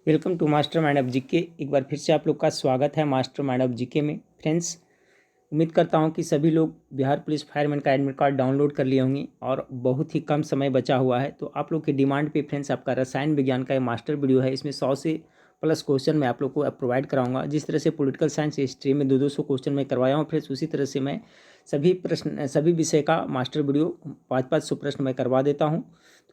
Welcome to master mind of GK. एक बार फिर से आप लोग का स्वागत है मास्टर माइंड ऑफ जीके में। फ्रेंड्स, उम्मीद करता हूं कि सभी लोग बिहार पुलिस फायरमैन का एडमिट कार्ड डाउनलोड कर लिए होंगे और बहुत ही कम समय बचा हुआ है। तो आप लोग की डिमांड पे फ्रेंड्स आपका रसायन विज्ञान का ये मास्टर वीडियो है। इसमें 100 से प्लस क्वेश्चन मैं आप लोग को प्रोवाइड कराऊंगा। जिस तरह से पॉलिटिकल साइंस हिस्ट्री में 200 क्वेश्चन मैं करवाया हूँ फ्रेंड्स, उसी तरह से मैं सभी विषय का मास्टर वीडियो 500 प्रश्न मैं करवा देता हूँ।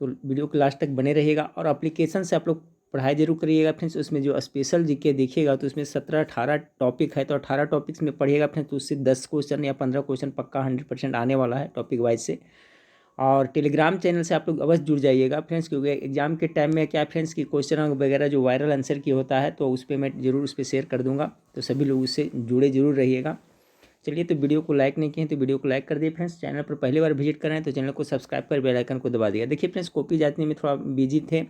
तो वीडियो के लास्ट तक बने रहिएगा और एप्लीकेशन से आप लोग पढ़ाई जरूर करिएगा फ्रेंड्स। उसमें जो स्पेशल जीके देखिएगा तो उसमें 17-18 टॉपिक है, तो 18 टॉपिक्स में पढ़िएगा फ्रेंड्स, तो उससे 10 क्वेश्चन या 15 क्वेश्चन पक्का 100% आने वाला है टॉपिक वाइज से। और टेलीग्राम चैनल से आप लोग अवश्य जुड़ जाइएगा फ्रेंड्स, क्योंकि एग्जाम के टाइम में क्या फ्रेंड्स की क्वेश्चन वगैरह जो वायरल आंसर की होता है तो उस पर मैं जरूर उस पर शेयर कर दूंगा, तो सभी लोग उससे जुड़े जरूर रहिएगा। चलिए, तो वीडियो को लाइक नहीं किए तो वीडियो को लाइक कर दिए फ्रेंड्स। चैनल पर पहली बार विजिट कर रहे हैं तो चैनल को सब्सक्राइब कर बेल आइकन को दबा दिया। देखिए फ्रेंड्स, कॉपी जांचने में थोड़ा बिजी थे,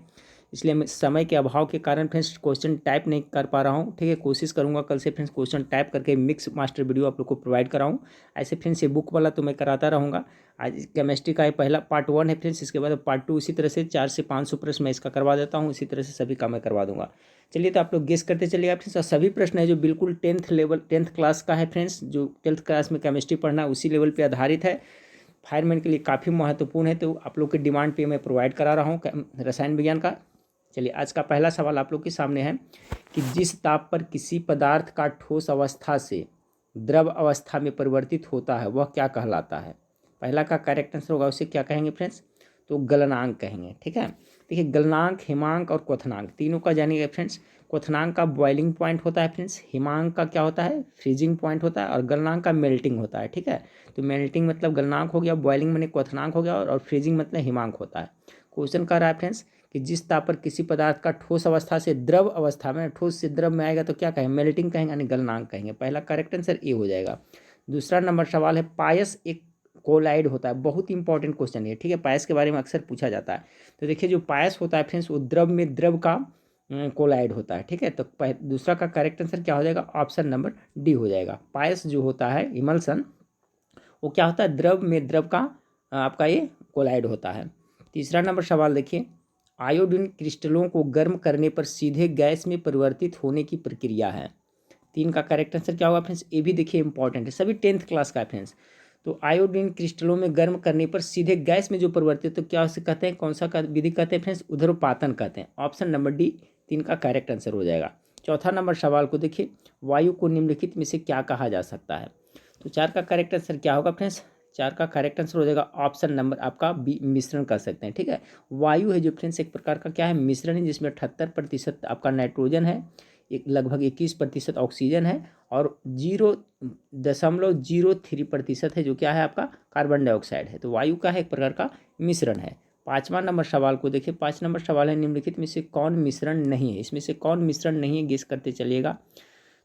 इसलिए मैं समय के अभाव के कारण फ्रेंड्स क्वेश्चन टाइप नहीं कर पा रहा हूँ। ठीक है, कोशिश करूँगा कल से फ्रेंड्स क्वेश्चन टाइप करके मिक्स मास्टर वीडियो आप लोग को प्रोवाइड कराऊँ। ऐसे फ्रेंड्स ये बुक वाला तो मैं कराता रहूँगा। आज केमिस्ट्री का ये पहला पार्ट 1 है फ्रेंड्स, इसके बाद पार्ट 2 इसी तरह से 400 से 500 प्रश्न मैं इसका करवा देता हूँ। इसी तरह से सभी का मैं करवा दूंगा। चलिए, तो आप लोग गेस करते चलिएगा फ्रेंड्स। और सभी प्रश्न है जो बिल्कुल 10th क्लास का है फ्रेंड्स, जो 10th क्लास में केमिस्ट्री पढ़ना है उसी लेवल पर आधारित है। फायरमैन के लिए काफ़ी महत्वपूर्ण है, तो आप लोग के डिमांड पे मैं प्रोवाइड करा रहा हूँ रसायन विज्ञान का। चलिए, आज का पहला सवाल आप लोग के सामने है कि जिस ताप पर किसी पदार्थ का ठोस अवस्था से द्रव अवस्था में परिवर्तित होता है वह क्या कहलाता है। पहला का करेक्ट आंसर होगा, उसे क्या कहेंगे फ्रेंड्स, तो गलनांक कहेंगे। ठीक है, देखिए गलनांक, हिमांक और क्वथनांक तीनों का जानिएगा फ्रेंड्स। क्वथनांक का बॉइलिंग पॉइंट होता है फ्रेंड्स, हिमांक का क्या होता है, फ्रीजिंग पॉइंट होता है, और गलनांक का मेल्टिंग होता है। ठीक है, तो मेल्टिंग मतलब गलनांक हो गया, बॉइलिंग मतलब क्वथनांक हो गया, और फ्रीजिंग मतलब हिमांक होता है। क्वेश्चन कर रहा है फ्रेंड्स कि जिस ताप पर किसी पदार्थ का ठोस अवस्था से द्रव अवस्था में, ठोस से द्रव में आएगा तो क्या कहेंगे, मेल्टिंग कहेंगे यानी गलनांक कहेंगे। पहला करेक्ट आंसर ए हो जाएगा। दूसरा नंबर सवाल है, पायस एक कोलाइड होता है। बहुत इंपॉर्टेंट क्वेश्चन है। ठीक है, पायस के बारे में अक्सर पूछा जाता है। तो देखिए जो पायस होता है फ्रेंड्स वो द्रव में द्रव का कोलाइड होता है। ठीक है, तो दूसरा का करेक्ट आंसर क्या हो जाएगा, ऑप्शन नंबर डी हो जाएगा। पायस जो होता है इमल्सन, वो क्या होता है, द्रव में द्रव का आपका ये कोलाइड होता है। तीसरा नंबर सवाल देखिए, आयोडीन क्रिस्टलों को गर्म करने पर सीधे गैस में परिवर्तित होने की प्रक्रिया है। 3 का करेक्ट आंसर क्या होगा फ्रेंड्स, ये भी देखिए इंपॉर्टेंट है, सभी 10th क्लास का है फ्रेंड्स। तो आयोडीन क्रिस्टलों में गर्म करने पर सीधे गैस में जो परिवर्तित, तो क्या उसे कहते हैं, कौन सा विधि कहते हैं फ्रेंड्स, ऊर्ध्वपातन कहते हैं। ऑप्शन नंबर डी 3 का करेक्ट आंसर हो जाएगा। चौथा नंबर सवाल को देखिए, वायु को निम्नलिखित में से क्या कहा जा सकता है। तो 4 का करेक्ट आंसर क्या होगा फ्रेंड्स, 4 का करेक्ट आंसर हो जाएगा ऑप्शन नंबर आपका बी, मिश्रण कर सकते हैं। ठीक है, वायु है जो फ्रेंड्स एक प्रकार का क्या है, मिश्रण है, जिसमें 78% आपका नाइट्रोजन है, एक लगभग 21% ऑक्सीजन है, और 0.03% है जो क्या है आपका कार्बन डाइऑक्साइड है। तो वायु का है एक प्रकार का मिश्रण है। 5वां नंबर सवाल को देखिए, 5 नंबर सवाल है, निम्नलिखित में से कौन मिश्रण नहीं है। इसमें से कौन मिश्रण नहीं है, गेस करते चलिएगा।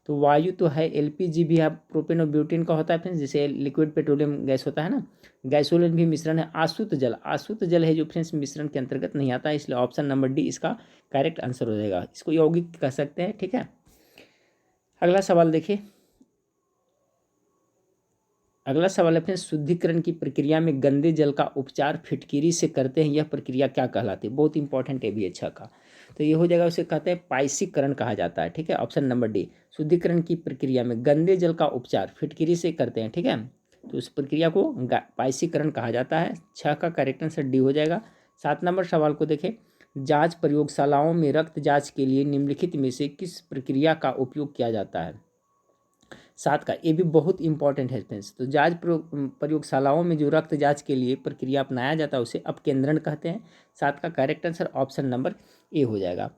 तो वायु तो है, एलपीजी भी है, प्रोपेन और ब्यूटेन का होता है फ्रेंड्स, जैसे लिक्विड पेट्रोलियम गैस होता है ना, गैसोलीन भी मिश्रण है। आसुत जल, आसुत जल है जो फ्रेंड्स मिश्रण के अंतर्गत नहीं आता है, इसलिए ऑप्शन नंबर डी इसका करेक्ट आंसर हो जाएगा। इसको यौगिक कह सकते हैं। ठीक है, अगला सवाल देखिए, अगला सवाल है फ्रेंड्स, शुद्धिकरण की प्रक्रिया में गंदे जल का उपचार फिटकिरी से करते हैं, यह प्रक्रिया क्या कहलाती है। बहुत इंपॉर्टेंट है भी, अच्छा का, तो ये हो जाएगा, उसे कहते हैं पाइसीकरण कहा जाता है। ठीक है, ऑप्शन नंबर डी, शुद्धिकरण की प्रक्रिया में गंदे जल का उपचार फिटकिरी से करते हैं। ठीक है, तो उस प्रक्रिया को पाइसीकरण कहा जाता है। 6 का करेक्ट आंसर डी हो जाएगा। 7 नंबर सवाल को देखें, जांच प्रयोगशालाओं में रक्त जांच के लिए निम्नलिखित में से किस प्रक्रिया का उपयोग किया जाता है। 7 का ये भी बहुत इंपॉर्टेंट है फ्रेंड्स। तो जांच प्रयोगशालाओं में जो रक्त जांच के लिए प्रक्रिया अपनाया जाता है उसे अपकेंद्रण कहते हैं। 7 का correct answer option number A हो जाएगा।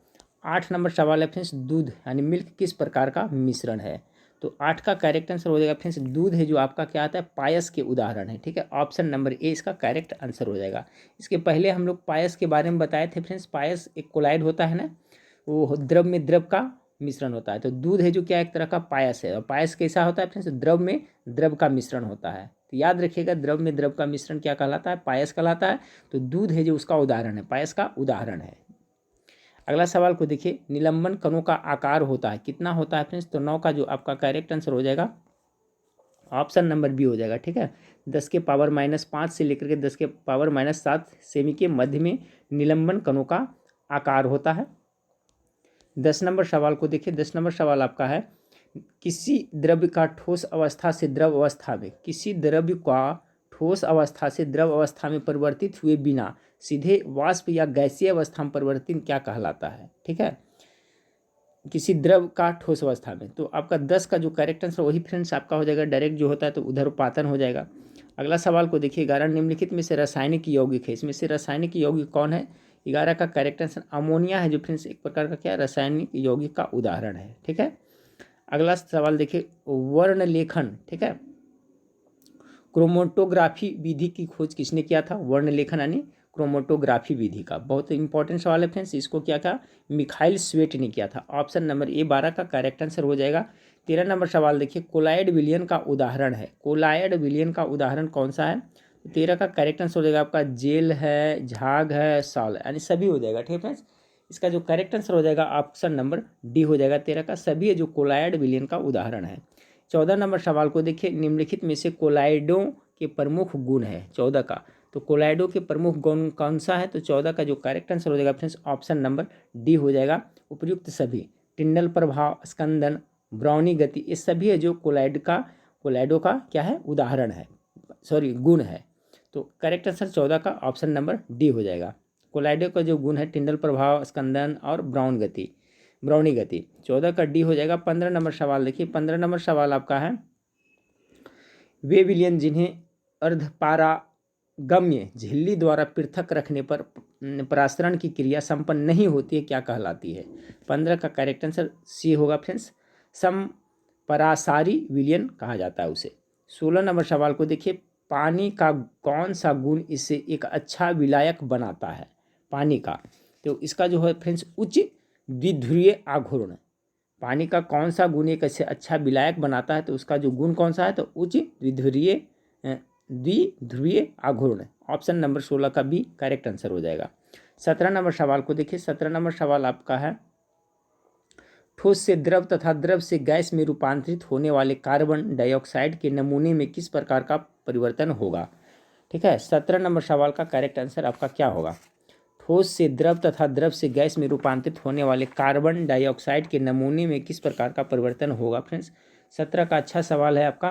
8 नंबर सवाल है फ्रेंड्स, दूध यानी मिल्क किस प्रकार का मिश्रण है। तो 8 का करेक्ट आंसर हो जाएगा फ्रेंड्स, दूध है जो आपका क्या आता है, पायस के उदाहरण है। ठीक है, ऑप्शन नंबर ए इसका करेक्ट आंसर हो जाएगा। इसके पहले हम लोग पायस के बारे में बताए थे फ्रेंड्स, पायस एक कोलाइड होता है ना, वो द्रव में द्रव का मिश्रण होता है। तो दूध है जो क्या एक तरह का पायस है, और पायस कैसा होता है फ्रेंड्स, द्रव में द्रव का मिश्रण होता है। तो याद रखिएगा, द्रव में द्रव का मिश्रण क्या कहलाता है, पायस कहलाता है। तो दूध है जो उसका उदाहरण है, पायस का उदाहरण है। अगला सवाल को देखिए, निलंबन कणों का आकार होता है, कितना होता है फ्रेंड्स, तो 9 का जो आपका करेक्ट आंसर हो जाएगा ऑप्शन नंबर बी हो जाएगा। ठीक है, 10⁻⁻5 से लेकर के 10⁻⁻7 सेमी के मध्य में निलंबन कणों का आकार होता है। 10 नंबर सवाल को देखिए। 10 नंबर सवाल आपका है, किसी द्रव्य का ठोस अवस्था से द्रव अवस्था में, किसी द्रव्य का ठोस अवस्था से द्रव अवस्था में परिवर्तित हुए बिना सीधे वाष्प या गैसीय अवस्था में परिवर्तन क्या कहलाता है? ठीक है, किसी द्रव का ठोस अवस्था में। तो आपका 10 का जो करेक्ट आंसर वही फ्रेंड्स आपका हो जाएगा, डायरेक्ट जो होता है तो उधर्पातन हो जाएगा। अगला सवाल को देखिए, 11 निम्नलिखित में से रासायनिक यौगिक है, इसमें से रासायनिक यौगिक कौन है? 11 का करेक्ट आंसर अमोनिया है, जो फ्रेंड्स एक प्रकार का क्या रासायनिक यौगिक का उदाहरण है। ठीक है, अगला सवाल देखिए, वर्ण लेखन, ठीक है, क्रोमेटोग्राफी विधि की खोज किसने किया था? वर्ण लेखन यानी क्रोमेटोग्राफी विधि का बहुत इंपॉर्टेंट सवाल है फ्रेंड्स। इसको क्या था? मिखाइल स्वेट ने किया था। ऑप्शन नंबर ए 12 का करेक्ट आंसर हो जाएगा। 13 नंबर सवाल देखिए, कोलाइड विलयन का उदाहरण है, कोलाइड विलयन का उदाहरण कौन सा है? 13 का करेक्ट आंसर हो जाएगा आपका जेल है, झाग है, सॉल, यानी सभी हो जाएगा। ठीक है फ्रेंड्स, इसका जो करेक्ट आंसर हो जाएगा ऑप्शन नंबर डी हो जाएगा। 13 का सभी है जो कोलाइड विलयन का उदाहरण है। 14 नंबर सवाल को देखिए, निम्नलिखित में से कोलाइडों के प्रमुख गुण है 14 का, तो कोलाइडो के प्रमुख गुण कौन सा है? तो 14 का जो करेक्ट आंसर हो जाएगा फ्रेंड्स ऑप्शन नंबर डी हो जाएगा। उपयुक्त सभी, टिंडल प्रभाव, स्कंदन, ब्राउनी गति, ये सभी है जो कोलाइडो का क्या है? उदाहरण है, सॉरी गुण है। तो करेक्ट आंसर 14 का ऑप्शन नंबर डी हो जाएगा। कोलाइडो का जो गुण है टिंडल प्रभाव, स्कंदन और ब्राउनी गति, 14 का डी हो जाएगा। 15 नंबर सवाल देखिए, 15 नंबर सवाल आपका है, वे विलयन जिन्हें अर्धपारगम्य झिल्ली द्वारा पृथक रखने पर परासरण की क्रिया संपन्न नहीं होती है, क्या कहलाती है? 15 का करेक्ट आंसर सी होगा फ्रेंड्स, समपरासारी विलयन कहा जाता है उसे। 16 नंबर सवाल को देखिए, पानी का कौन सा गुण इसे एक अच्छा विलायक बनाता है? पानी का, तो इसका जो है फ्रेंड्स उच्च द्विध्रुवीय आघूर्ण, पानी का कौन सा गुण एक ऐसे अच्छा विलायक बनाता है? तो उसका जो गुण कौन सा है? तो उच्च द्विध्रुवीय आघूर्ण, ऑप्शन नंबर 16 का भी करेक्ट आंसर हो जाएगा। 17 नंबर सवाल को देखिए, 17 नंबर सवाल आपका है, ठोस से द्रव तथा द्रव से गैस में रूपांतरित होने वाले कार्बन डाइऑक्साइड के नमूने में किस प्रकार का परिवर्तन होगा? ठीक है, 17 नंबर सवाल का करेक्ट आंसर आपका क्या होगा? ठोस से द्रव तथा द्रव से गैस में रूपांतरित होने वाले कार्बन डाइऑक्साइड के नमूने में किस प्रकार का परिवर्तन होगा फ्रेंड्स? 17 का अच्छा सवाल है आपका,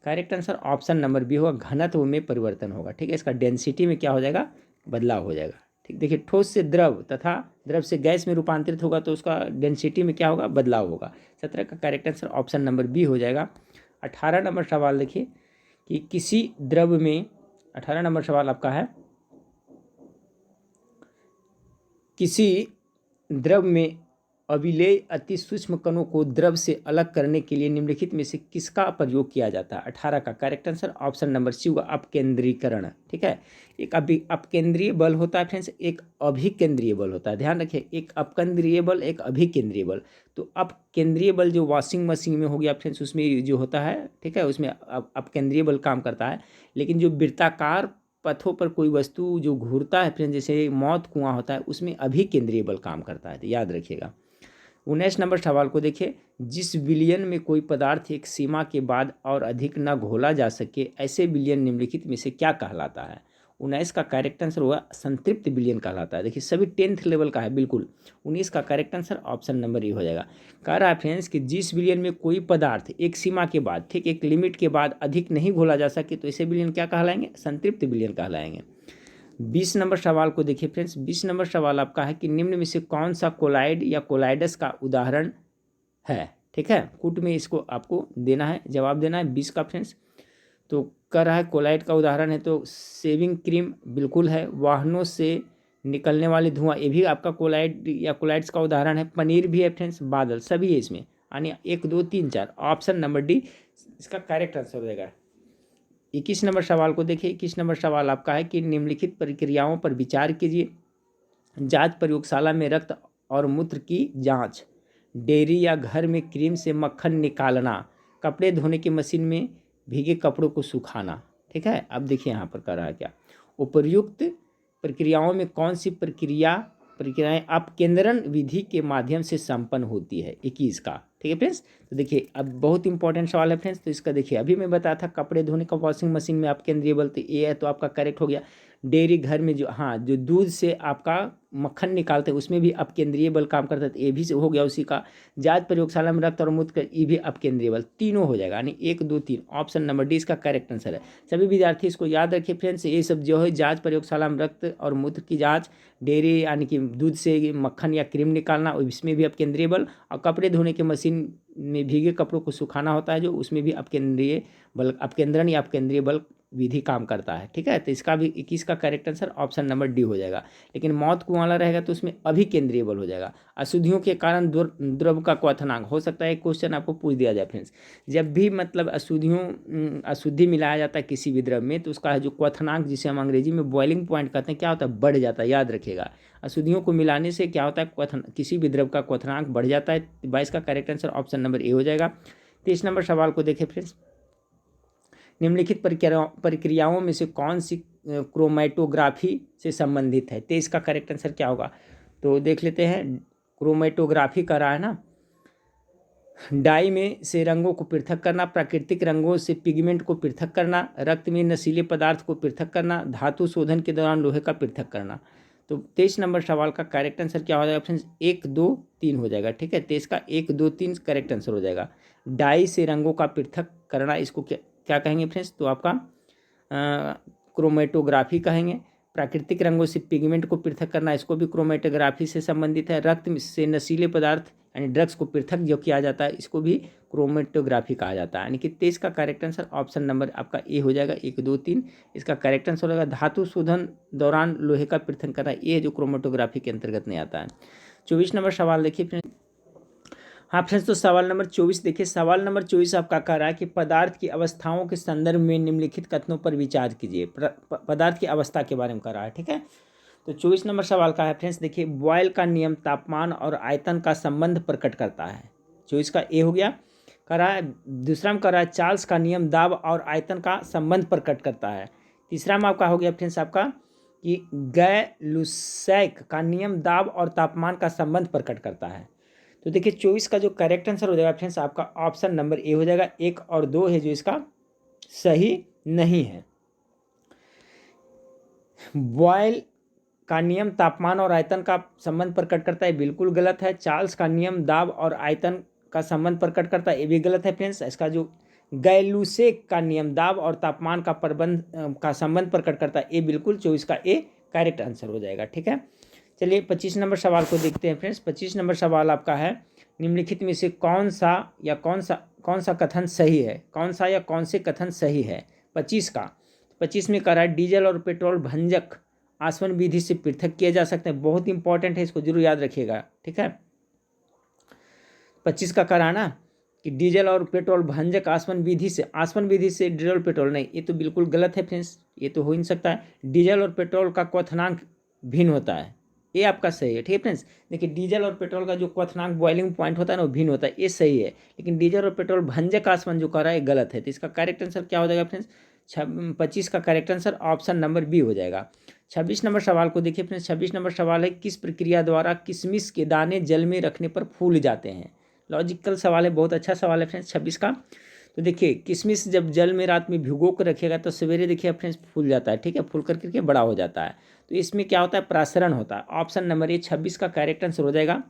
correct answer option number B होगा, घनत्व में परिवर्तन होगा। ठीक है, इसका डेंसिटी में क्या हो जाएगा? बदलाव हो जाएगा। ठीक, देखिए ठोस से द्रव तथा द्रव से गैस में रूपांतरित होगा तो उसका डेंसिटी में क्या होगा? बदलाव होगा। 17 का correct answer option number B हो जाएगा। 18 नंबर सवाल देखिए कि किसी द्रव में, 18 नंबर सवाल आपका है, किसी द्रव में अविलेय अति सूक्ष्म कणों को द्रव से अलग करने के लिए निम्नलिखित में से किसका प्रयोग किया जाता है? 18 का correct answer option number C होगा, अपकेंद्रीकरण। ठीक है, एक अपकेंद्रीय बल होता है फ्रेंड्स, एक अभिकेंद्रीय बल होता है, ध्यान रखिए, एक अपकेंद्रीय बल, एक अभिकेंद्रीय बल। तो अपकेंद्रीय बल जो वॉशिंग मशीन में हो गया फ्रेंड्स, उसमें जो होता है, ठीक है, उसमें अपकेंद्रीय बल काम करता है। लेकिन जो वृत्ताकार पथों पर कोई वस्तु जो घूरता है फ्रेंड्स, जैसे मौत कुआं होता है, उसमें अभिकेंद्रीय बल काम करता है, तो याद रखिएगा। 19 नंबर सवाल को देखिए, जिस विलयन में कोई पदार्थ एक सीमा के बाद और अधिक न घोला जा सके, ऐसे विलयन निम्नलिखित में से क्या कहलाता है? 19 का करेक्ट आंसर होगा संतृप्त विलयन कहलाता है। देखिए सभी 10th लेवल का है बिल्कुल। 19 का correct answer option number A हो जाएगा। कह रहा है फ्रेंड्स कि जिस विलयन में कोई पदार्थ एक सीमा के बाद, ठीक एक लिमिट के बाद अधिक नहीं घोला जा सके, तो ऐसे विलयन क्या कहलाएंगे? संतृप्त विलयन कहलाएंगे। 20 नंबर सवाल को देखिए फ्रेंड्स, 20 नंबर सवाल आपका है कि निम्न में से कौन सा कोलाइड या कोलाइडस का उदाहरण है? ठीक है, कुट में इसको आपको देना है, जवाब देना है 20 का फ्रेंड्स। तो कह रहा है कोलाइड का उदाहरण है तो शेविंग क्रीम बिल्कुल है, वाहनों से निकलने वाले धुआं ये भी आपका कोलाइड या कोलाइड्स का उदाहरण है, पनीर भी है फ्रेंड्स, बादल सभी है इसमें, यानी 1 2 3 4 ऑप्शन नंबर डी इसका करेक्ट आंसर हो जाएगा। 21 नंबर सवाल को देखिए, 21 नंबर सवाल आपका है कि निम्नलिखित प्रक्रियाओं पर विचार कीजिए। जांच प्रयोगशाला में रक्त और मूत्र की जांच, डेयरी या घर में क्रीम से मक्खन निकालना, कपड़े धोने की मशीन में भीगे कपड़ों को सुखाना। ठीक है, अब देखिए यहाँ पर कर रहा है क्या, उपर्युक्त प्रक्रियाओं में कौन सी प्रक्रियाएं अपकेंद्रण विधि के माध्यम से संपन्न होती है? 21 का। ठीक है फ्रेंड्स, तो देखिए अब बहुत इंपॉर्टेंट सवाल है फ्रेंड्स, तो इसका देखिए अभी मैं बताया था कपड़े धोने का वॉशिंग मशीन में अपकेंद्रीय बल, तो ये है तो आपका करेक्ट हो गया। डेयरी घर में जो, हाँ, जो दूध से आपका मक्खन निकालते हैं उसमें भी अपकेंद्रीय बल काम करता है, तो ये भी हो गया उसी का। जांच प्रयोगशाला में रक्त और मूत्र का, ये भी अपकेंद्रीय बल, तीनों हो जाएगा, यानी 1 2 3, ऑप्शन नंबर डी इसका करेक्ट आंसर है। सभी विद्यार्थी इसको याद रखिए फ्रेंड्स, ये सब जो है जांच प्रयोगशाला में रक्त और मूत्र की जांच, डेयरी यानी कि दूध से मक्खन या क्रीम निकालना, इसमें भी अपकेंद्रीय बल, और कपड़े धोने की मशीन में भीगे कपड़ों को सुखाना होता है जो, उसमें भी अपकेंद्रीय बल, अपकेंद्रण या अपकेंद्रीय बल विधि काम करता है, ठीक है। तो इसका भी 21 का correct answer option number D हो जाएगा। लेकिन मौत कुआं वाला रहेगा तो उसमें अभिकेंद्रीय बल हो जाएगा। अशुद्धियों के कारण द्रव का क्वथनांक हो सकता है, एक क्वेश्चन आपको पूछ दिया जाए फ्रेंड्स, जब भी मतलब अशुद्धि मिलाया जाता है किसी भी द्रव में तो उसका जो क्वथनांक, जिसे हम अंग्रेजी में बॉइलिंग पॉइंट कहते हैं, क्या होता है, बढ़ जाता है, याद रखिएगा। अशुद्धियों को मिलाने से क्या होता है, किसी भी द्रव का क्वथनांक बढ़ जाता है। 22 का correct answer option number A हो जाएगा। 23 नंबर सवाल को देखें फ्रेंड्स, निम्नलिखित प्रक्रियाओं में से कौन सी क्रोमेटोग्राफी से संबंधित है। 23 का करेक्ट आंसर क्या होगा, तो देख लेते हैं। क्रोमेटोग्राफी कर रहा है ना, डाई में से रंगों को पृथक करना, प्राकृतिक रंगों से पिगमेंट को पृथक करना, रक्त में नशीले पदार्थ को पृथक करना, धातु शोधन के दौरान लोहे का पृथक करना। तो 23 नंबर सवाल का करेक्ट आंसर क्या हो जाएगा ऑप्शन 1 2 3 हो जाएगा, ठीक है। 23 का 1 2 3 करेक्ट आंसर हो जाएगा। डाई से रंगों का पृथक करना, इसको क्या कहेंगे फ्रेंड्स, तो आपका क्रोमेटोग्राफी कहेंगे। प्राकृतिक रंगों से पिगमेंट को पृथक करना, इसको भी क्रोमेटोग्राफी से संबंधित है। रक्त से नशीले पदार्थ यानी ड्रग्स को पृथक जो किया जाता है, इसको भी क्रोमेटोग्राफी कहा जाता है। यानी कि 23 का करेक्ट आंसर ऑप्शन नंबर आपका ए हो जाएगा, 1 2 3 इसका करेक्ट आंसर होगा। धातु शोधन दौरान लोहे का पृथक करना, ये जो क्रोमेटोग्राफी के अंतर्गत नहीं आता है। 24 नंबर सवाल देखिए फ्रेंड्स। हाँ फ्रेंड्स, तो सवाल नंबर 24 देखिए। सवाल नंबर 24 आपका कह रहा है कि पदार्थ की अवस्थाओं के संदर्भ में निम्नलिखित कथनों पर विचार कीजिए। पदार्थ की अवस्था के बारे में कह रहा है, ठीक है। तो 24 नंबर सवाल का है फ्रेंड्स, देखिए, बॉयल का नियम तापमान और आयतन का संबंध प्रकट करता है। 24 का ए हो गया। कह रहा है, दूसरा में कह रहा है चार्ल्स का नियम दाब और आयतन का संबंध प्रकट करता है। तीसरा में आपका हो गया फ्रेंड्स आपका कि गै-लुसैक का नियम दाब और तापमान का संबंध प्रकट करता है। तो देखिए 24 का जो करेक्ट आंसर हो जाएगा फ्रेंड्स आपका ऑप्शन नंबर ए हो जाएगा। 1 और 2 है जो इसका सही नहीं है। बॉयल का नियम तापमान और आयतन का संबंध प्रकट करता है, बिल्कुल गलत है। चार्ल्स का नियम दाब और आयतन का संबंध प्रकट करता है, ये भी गलत है फ्रेंड्स। इसका जो गै-लुसैक का नियम दाब और तापमान का का संबंध प्रकट करता है, ये बिल्कुल 24 का ए करेक्ट आंसर हो जाएगा, ठीक है। चलिए 25 नंबर सवाल को देखते हैं फ्रेंड्स। 25 नंबर सवाल आपका है, निम्नलिखित में से कौन सा कथन सही है, कौन सा या कौन से कथन सही है। 25 का 25 में कह रहा है डीजल और पेट्रोल भंजक आसवन विधि से पृथक किए जा सकते हैं। बहुत इंपॉर्टेंट है, इसको जरूर याद रखिएगा, ठीक है। 25 का कह रहा है ना कि डीजल और पेट्रोल भंजक आसवन विधि से डीजल पेट्रोल नहीं, ये तो बिल्कुल गलत है फ्रेंड्स, ये तो हो ही नहीं सकता है। डीजल और पेट्रोल का क्वथनांक भिन्न होता है, ये आपका सही है, ठीक है फ्रेंड्स। देखिए डीजल और पेट्रोल का जो क्वथनांक बॉइलिंग पॉइंट होता है ना, वो भिन्न होता है, ये सही है। लेकिन डीजल और पेट्रोल भंजक आसवन जो कह रहा है गलत है। तो इसका करेक्ट आंसर क्या हो जाएगा फ्रेंड्स, 25 का correct answer option number B हो जाएगा। 26 नंबर सवाल को देखिए फ्रेंड्स। 26 नंबर सवाल है, किस प्रक्रिया द्वारा किशमिश के दाने जल में रखने पर फूल जाते हैं। लॉजिकल सवाल है, बहुत अच्छा सवाल है फ्रेंड्स 26 का। तो देखिए किशमिश जब जल में रात में भिगो कर रखिएगा तो सवेरे देखिए फ्रेंड्स फूल जाता है, ठीक है, फूल करके बड़ा हो जाता है। तो इसमें क्या होता है, प्रासरण होता है। ऑप्शन नंबर ए 26 का करेक्ट आंसर हो जाएगा,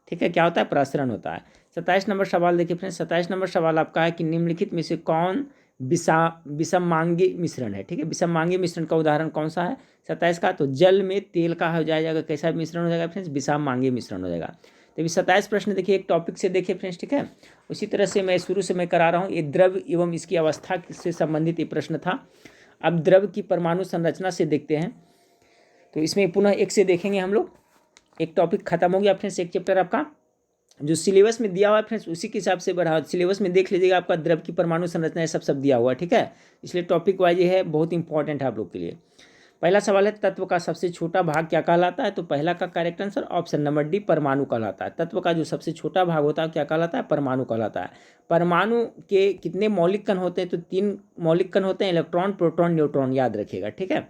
ठीक है। क्या होता है, प्रासरण होता है। 27 नंबर सवाल देखिए फ्रेंड्स। 27 नंबर सवाल आपका है कि निम्नलिखित में से कौन विषमांगी मिश्रण है, ठीक है। विषमांगी मिश्रण का उदाहरण कौन सा है 27 का, तो जल में तेल का हो जाएगा, कैसा मिश्रण हो जाएगा फ्रेंड्स, विषमांगी मिश्रण हो जाएगा। तो 27 प्रश्न देखिए एक टॉपिक से देखिए फ्रेंड्स, ठीक है। उसी तरह से मैं शुरू से मैं करा रहा हूँ, ये द्रव एवं इसकी अवस्था से संबंधित ये प्रश्न था। अब द्रव की परमाणु संरचना से देखते हैं, तो इसमें पुनः एक से देखेंगे हम लोग। एक टॉपिक खत्म हो गया फ्रेंड्स, एक चैप्टर आपका जो सिलेबस में दिया हुआ है फ्रेंड्स उसी के हिसाब से बढ़ा। सिलेबस में देख लीजिएगा आपका द्रव की परमाणु संरचना सब दिया हुआ है, ठीक है। इसलिए टॉपिक वाइज ये है, बहुत इंपॉर्टेंट है आप लोग के लिए। पहला सवाल है, तत्व का सबसे छोटा भाग क्या कहलाता है। तो पहला का correct answer option number D परमाणु कहलाता है। तत्व का जो सबसे छोटा भाग होता है क्या कहलाता है, परमाणु कहलाता है। परमाणु के कितने मौलिक कण होते हैं, तो 3 मौलिक कण होते हैं, इलेक्ट्रॉन प्रोटॉन न्यूट्रॉन, याद रखिएगा, ठीक है।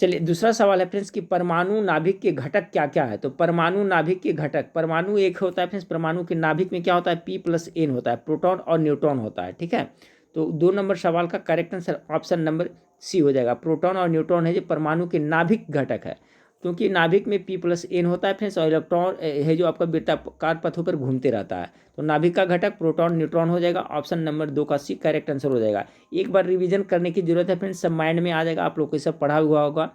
चलिए दूसरा सवाल है फ्रेंड्स कि परमाणु नाभिक के घटक क्या क्या है। तो परमाणु नाभिक के घटक, परमाणु एक होता है फ्रेंड्स, परमाणु के नाभिक में क्या होता है, P+N होता है, प्रोटॉन और न्यूट्रॉन होता है, ठीक है। तो 2 नंबर सवाल का correct answer option number C हो जाएगा। प्रोटॉन और न्यूट्रॉन है जो परमाणु के नाभिक घटक है, क्योंकि नाभिक में P+N होता है फ्रेंड्स, और इलेक्ट्रॉन है जो आपका वृत्ताकार पथों पर घूमते रहता है। तो नाभिक का घटक प्रोटॉन न्यूट्रॉन हो जाएगा, ऑप्शन नंबर 2 का सी करेक्ट आंसर हो जाएगा। एक बार रिवीजन करने की जरूरत है फ्रेंड्स, सब माइंड में आ जाएगा, आप लोग को सब पढ़ा हुआ होगा।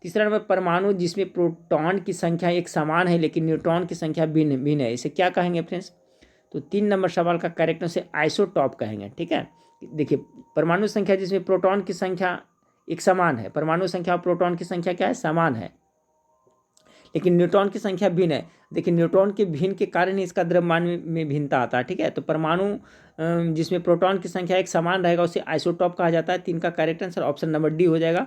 तीसरा नंबर परमाणु जिसमें प्रोटॉन की संख्या एक समान है लेकिन न्यूट्रॉन की संख्या भिन्न भिन्न है, इसे क्या कहेंगे फ्रेंड्स? तो 3 नंबर सवाल का करेक्ट आंसर आइसोटॉप कहेंगे। ठीक है, देखिए परमाणु संख्या जिसमें प्रोटॉन की संख्या एक समान है, परमाणु संख्या और प्रोटॉन की संख्या क्या है? समान है, लेकिन न्यूट्रॉन की संख्या भिन्न है। देखिए न्यूट्रॉन के भिन्न के कारण ही इसका द्रव्यमान में भिन्नता आता है। ठीक है, तो परमाणु जिसमें प्रोटॉन की संख्या एक समान रहेगा उसे आइसोटॉप कहा जाता है। 3 का correct answer option number D हो जाएगा।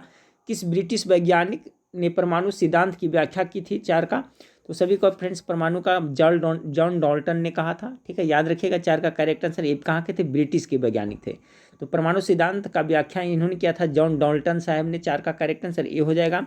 किस ब्रिटिश वैज्ञानिक ने परमाणु सिद्धांत की व्याख्या की थी? 4 का, तो सभी को फ्रेंड्स परमाणु का जॉन डाल्टन ने कहा था। ठीक है, याद रखिएगा 4 का करेक्ट आंसर। ये कहाँ के थे? ब्रिटिश के वैज्ञानिक थे। तो परमाणु सिद्धांत का व्याख्या इन्होंने किया था, जॉन डाल्टन साहब ने। 4 का करेक्ट आंसर ये हो जाएगा।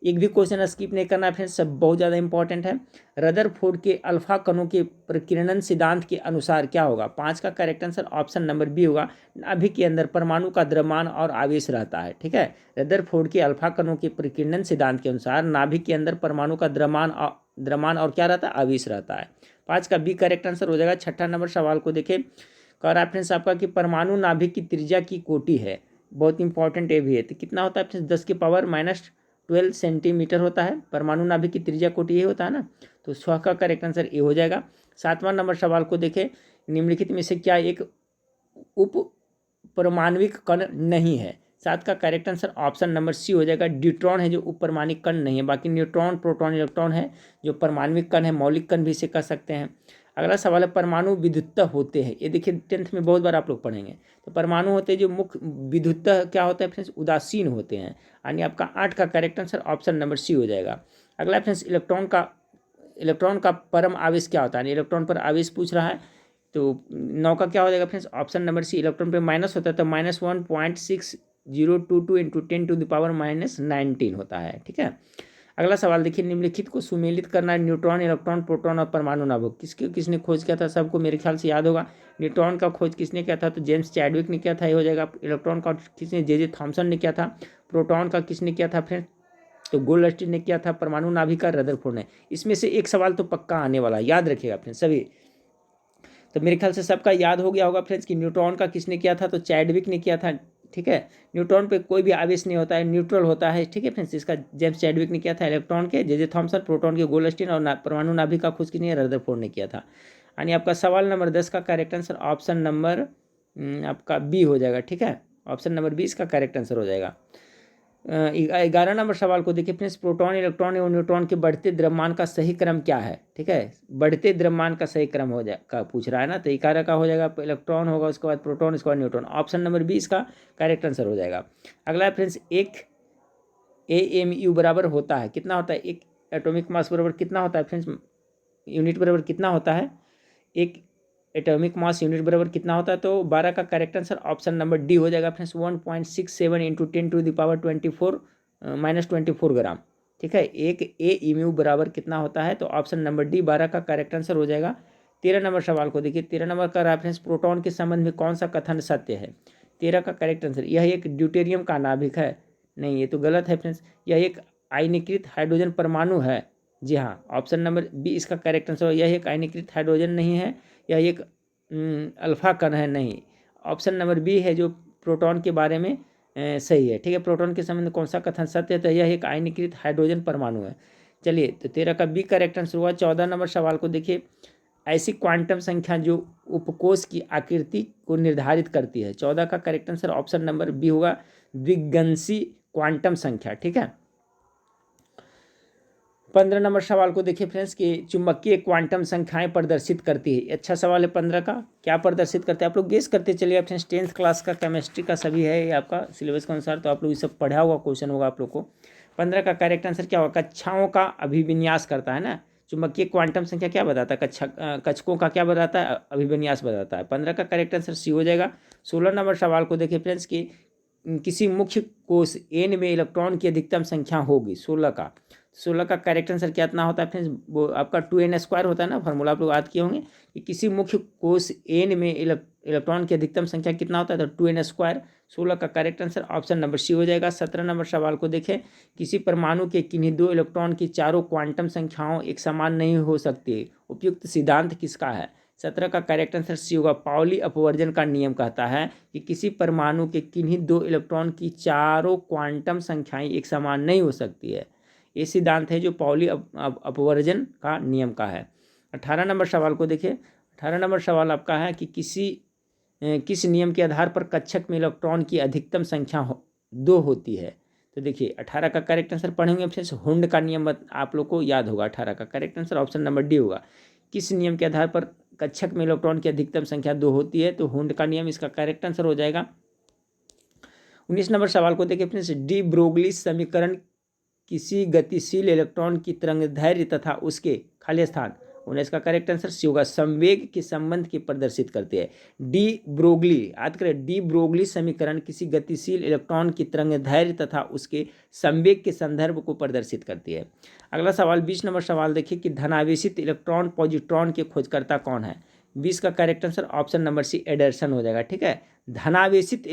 एक भी क्वेश्चन स्किप नहीं करना फ्रेंड्स, सब बहुत ज़्यादा इंपॉर्टेंट है। रदरफोर्ड के अल्फा कणों के प्रकीर्णन सिद्धांत के अनुसार क्या होगा? 5 का correct answer option number B होगा। नाभिक के अंदर परमाणु का द्रव्यमान और आवेश रहता है। ठीक है, रदरफोर्ड के अल्फा कणों के प्रकीर्णन सिद्धांत के अनुसार नाभिक के अंदर परमाणु का द्रव्यमान और क्या रहता है? आवेश रहता है। 5 का बी करेक्ट आंसर हो जाएगा। 6ठा नंबर सवाल को देखिए, कह रहा है फ्रेंड्स आपका कि परमाणु नाभिक की त्रिज्या की कोटि है, बहुत इंपॉर्टेंट ये भी है। तो कितना होता है फ्रेंड्स? 10⁻12 सेंटीमीटर होता है। परमाणु नाभिक की त्रिज्या कोटि ये होता है ना, तो 6 का करेक्ट आंसर ये हो जाएगा। 7वां नंबर सवाल को देखें, निम्नलिखित में से क्या एक उप परमाणविक कण नहीं है? 7 का correct answer option number C हो जाएगा। ड्यूट्रॉन है जो उप परमाणविक कण नहीं है, बाकी न्यूट्रॉन, प्रोटॉन, इलेक्ट्रॉन है जो परमाणविक कण है, मौलिक कण भी इसे कह सकते हैं। अगला सवाल है परमाणु विद्युतः होते हैं, ये देखिए 10th में बहुत बार आप लोग पढ़ेंगे। तो परमाणु होते हैं जो मुख्य विद्युतः क्या होता है फ्रेंड्स? उदासीन होते हैं, यानी आपका 8 का correct answer option number C हो जाएगा। अगला फ्रेंड्स इलेक्ट्रॉन का परम आवेश क्या होता है? इलेक्ट्रॉन पर आवेश पूछ रहा है, तो 9 का क्या हो जाएगा friends? Option number C. Electron पे माइनस होता है तो -1.6022 इंटू 10⁻⁻19 होता है। ठीक है, अगला सवाल देखिए, निम्नलिखित को सुमेलित करना है। न्यूट्रॉन, इलेक्ट्रॉन, प्रोटॉन और परमाणु नाभिक किसने खोज किया था? सबको मेरे ख्याल से याद होगा। न्यूट्रॉन का खोज किसने किया था? तो जेम्स चैडविक ने किया था, ये हो जाएगा। इलेक्ट्रॉन का किसने? जे थॉमसन ने किया था। प्रोटॉन का किसने किया था फ्रेंड्स? तो गोल्डस्टीन ने किया था। परमाणु नाभिक का रदरफोर्ड ने। इसमें से एक सवाल तो पक्का आने वाला है, याद रखिएगा फ्रेंड्स सभी। तो मेरे ख्याल से सबका याद हो गया होगा फ्रेंड्स कि न्यूट्रॉन का किसने किया था? तो चैडविक ने किया था। ठीक है, न्यूट्रॉन पे कोई भी आवेश नहीं होता है, न्यूट्रल होता है। ठीक है फ्रेंड्स, इसका जेम्स चैडविक ने किया था। इलेक्ट्रॉन के जे थॉमसन, प्रोटॉन के गोल्डस्टीन और परमाणु नाभिक का खोज किसने? रदरफोर्ड ने किया था। यानी आपका सवाल नंबर 10 का करेक्ट आंसर ऑप्शन नंबर आपका बी हो जाएगा। ठीक है, ऑप्शन नंबर 20 का करेक्ट आंसर हो जाएगा। 11 नंबर सवाल को देखिए फ्रेंड्स, प्रोटॉन, इलेक्ट्रॉन एवं न्यूट्रॉन के बढ़ते द्रव्यमान का सही क्रम क्या है? ठीक है, बढ़ते द्रव्यमान का सही क्रम हो जाए का पूछ रहा है ना, तो 11 का हो जाएगा, इलेक्ट्रॉन होगा, उसके बाद प्रोटॉन, उसके बाद न्यूट्रॉन। ऑप्शन नंबर 20 का करेक्ट आंसर हो जाएगा। अगला फ्रेंड्स, एक AMU बराबर होता है, कितना होता है? एक एटॉमिक मास बराबर कितना होता है फ्रेंड्स? यूनिट बराबर कितना होता है? एक एटॉमिक मास यूनिट बराबर कितना होता है? तो 12 का correct answer option number D हो जाएगा फ्रेंड्स। 1.67 इंटू 10⁻24 ग्राम। ठीक है, एक AMU बराबर कितना होता है? तो ऑप्शन नंबर डी 12 का करेक्ट आंसर हो जाएगा। 13 नंबर सवाल को देखिए, 13 नंबर का रेफरेंस, प्रोटॉन के संबंध में कौन सा कथन सत्य है? 13 का करेक्ट आंसर, यह एक ड्यूटेरियम का नाभिक है। नहीं, ये तो गलत है फ्रेंड्स, यह एक आयनीकृत हाइड्रोजन परमाणु है। जी हाँ, ऑप्शन नंबर बी इसका करेक्ट आंसर। यह एक आयनीकृत हाइड्रोजन नहीं है, यह एक अल्फा कण है। नहीं, ऑप्शन नंबर बी है जो प्रोटॉन के बारे में सही है। ठीक है, प्रोटॉन के संबंध में कौन सा कथन सत्य है? तो यह एक आयनीकृत हाइड्रोजन परमाणु है। चलिए, तो 13 का बी करेक्ट आंसर हुआ। 14 नंबर सवाल को देखिए, ऐसी क्वांटम संख्या जो उपकोष की आकृति को निर्धारित करती है। 14 का correct answer option number B होगा, द्विगंशी क्वांटम संख्या। ठीक है, 15 नंबर सवाल को देखिए फ्रेंड्स कि चुंबकीय क्वांटम संख्याएं प्रदर्शित करती है। अच्छा सवाल है। 15 का क्या प्रदर्शित करते हैं? आप लोग गेस करते चलिए फ्रेंड्स। 10th क्लास का केमिस्ट्री का सभी है ये आपका सिलेबस के अनुसार, तो आप लोग ये सब पढ़ा हुआ क्वेश्चन होगा आप लोग को। 15 का करेक्ट आंसर क्या होगा? कक्षाओं का अभिविन्यास करता है ना। चुंबकीय क्वांटम संख्या क्या बताता है? कक्षकों का क्या बताता है? अभिविन्यास बताता है। 15 का करेक्ट आंसर सी हो जाएगा। 16 नंबर सवाल को देखिए फ्रेंड्स कि किसी मुख्य कोष N में इलेक्ट्रॉन की अधिकतम संख्या होगी। 16 का करेक्ट आंसर कितना होता है फ्रेंड्स? वो आपका 2n² होता है ना, फार्मूला आप लोग याद किए होंगे कि किसी मुख्य कोष N में इलेक्ट्रॉन की अधिकतम संख्या कितना होता है, तो 2n²। 16 का correct answer option number C हो जाएगा। 17 नंबर सवाल को देखें, किसी परमाणु के किन्हीं दो इलेक्ट्रॉन की चारों क्वांटम संख्याओं एक समान नहीं हो सकती, उपयुक्त सिद्धांत किसका है। 17 का करेक्ट आंसर सी होगा। पाउली अपवर्जन का नियम कहता है कि किसी परमाणु के किन्हीं दो इलेक्ट्रॉन की चारों क्वांटम संख्याएं एक समान नहीं हो सकती है। ये सिद्धांत है जो पाउली अपवर्जन का नियम का है। 18 नंबर सवाल को देखिए। 18 नंबर सवाल आपका है कि किस नियम के आधार पर कक्षक में इलेक्ट्रॉन की अधिकतम संख्या 2 होती है। तो देखिए 18 का करेक्ट आंसर पढ़ेंगे फ्रेंड्स, हुंड का नियम आप लोग को याद होगा। 18 का correct answer option number D होगा। किस नियम के आधार पर कक्षक में इलेक्ट्रॉन की अधिकतम संख्या 2 होती है, तो हुंड का नियम इसका करेक्ट आंसर हो जाएगा। 19 नंबर सवाल को देखिए फ्रेंड्स, डी ब्रोगली समीकरण किसी गतिशील इलेक्ट्रॉन की तरंगदैर्घ्य तथा उसके खाली स्थान, 19 का करेक्ट आंसर सी होगा, संवेग के संबंध की प्रदर्शित करते हैं। डी ब्रोगली, याद करें, डी ब्रोगली समीकरण किसी गतिशील इलेक्ट्रॉन की तरंगदैर्घ्य तथा उसके संवेग के संदर्भ को प्रदर्शित करती है। अगला सवाल 20 नंबर सवाल देखिए कि धनावेशित इलेक्ट्रॉन पॉजिट्रॉन के खोजकर्ता कौन है। 20 का correct answer option number C Anderson हो जाएगा। ठीक है, धनावेशित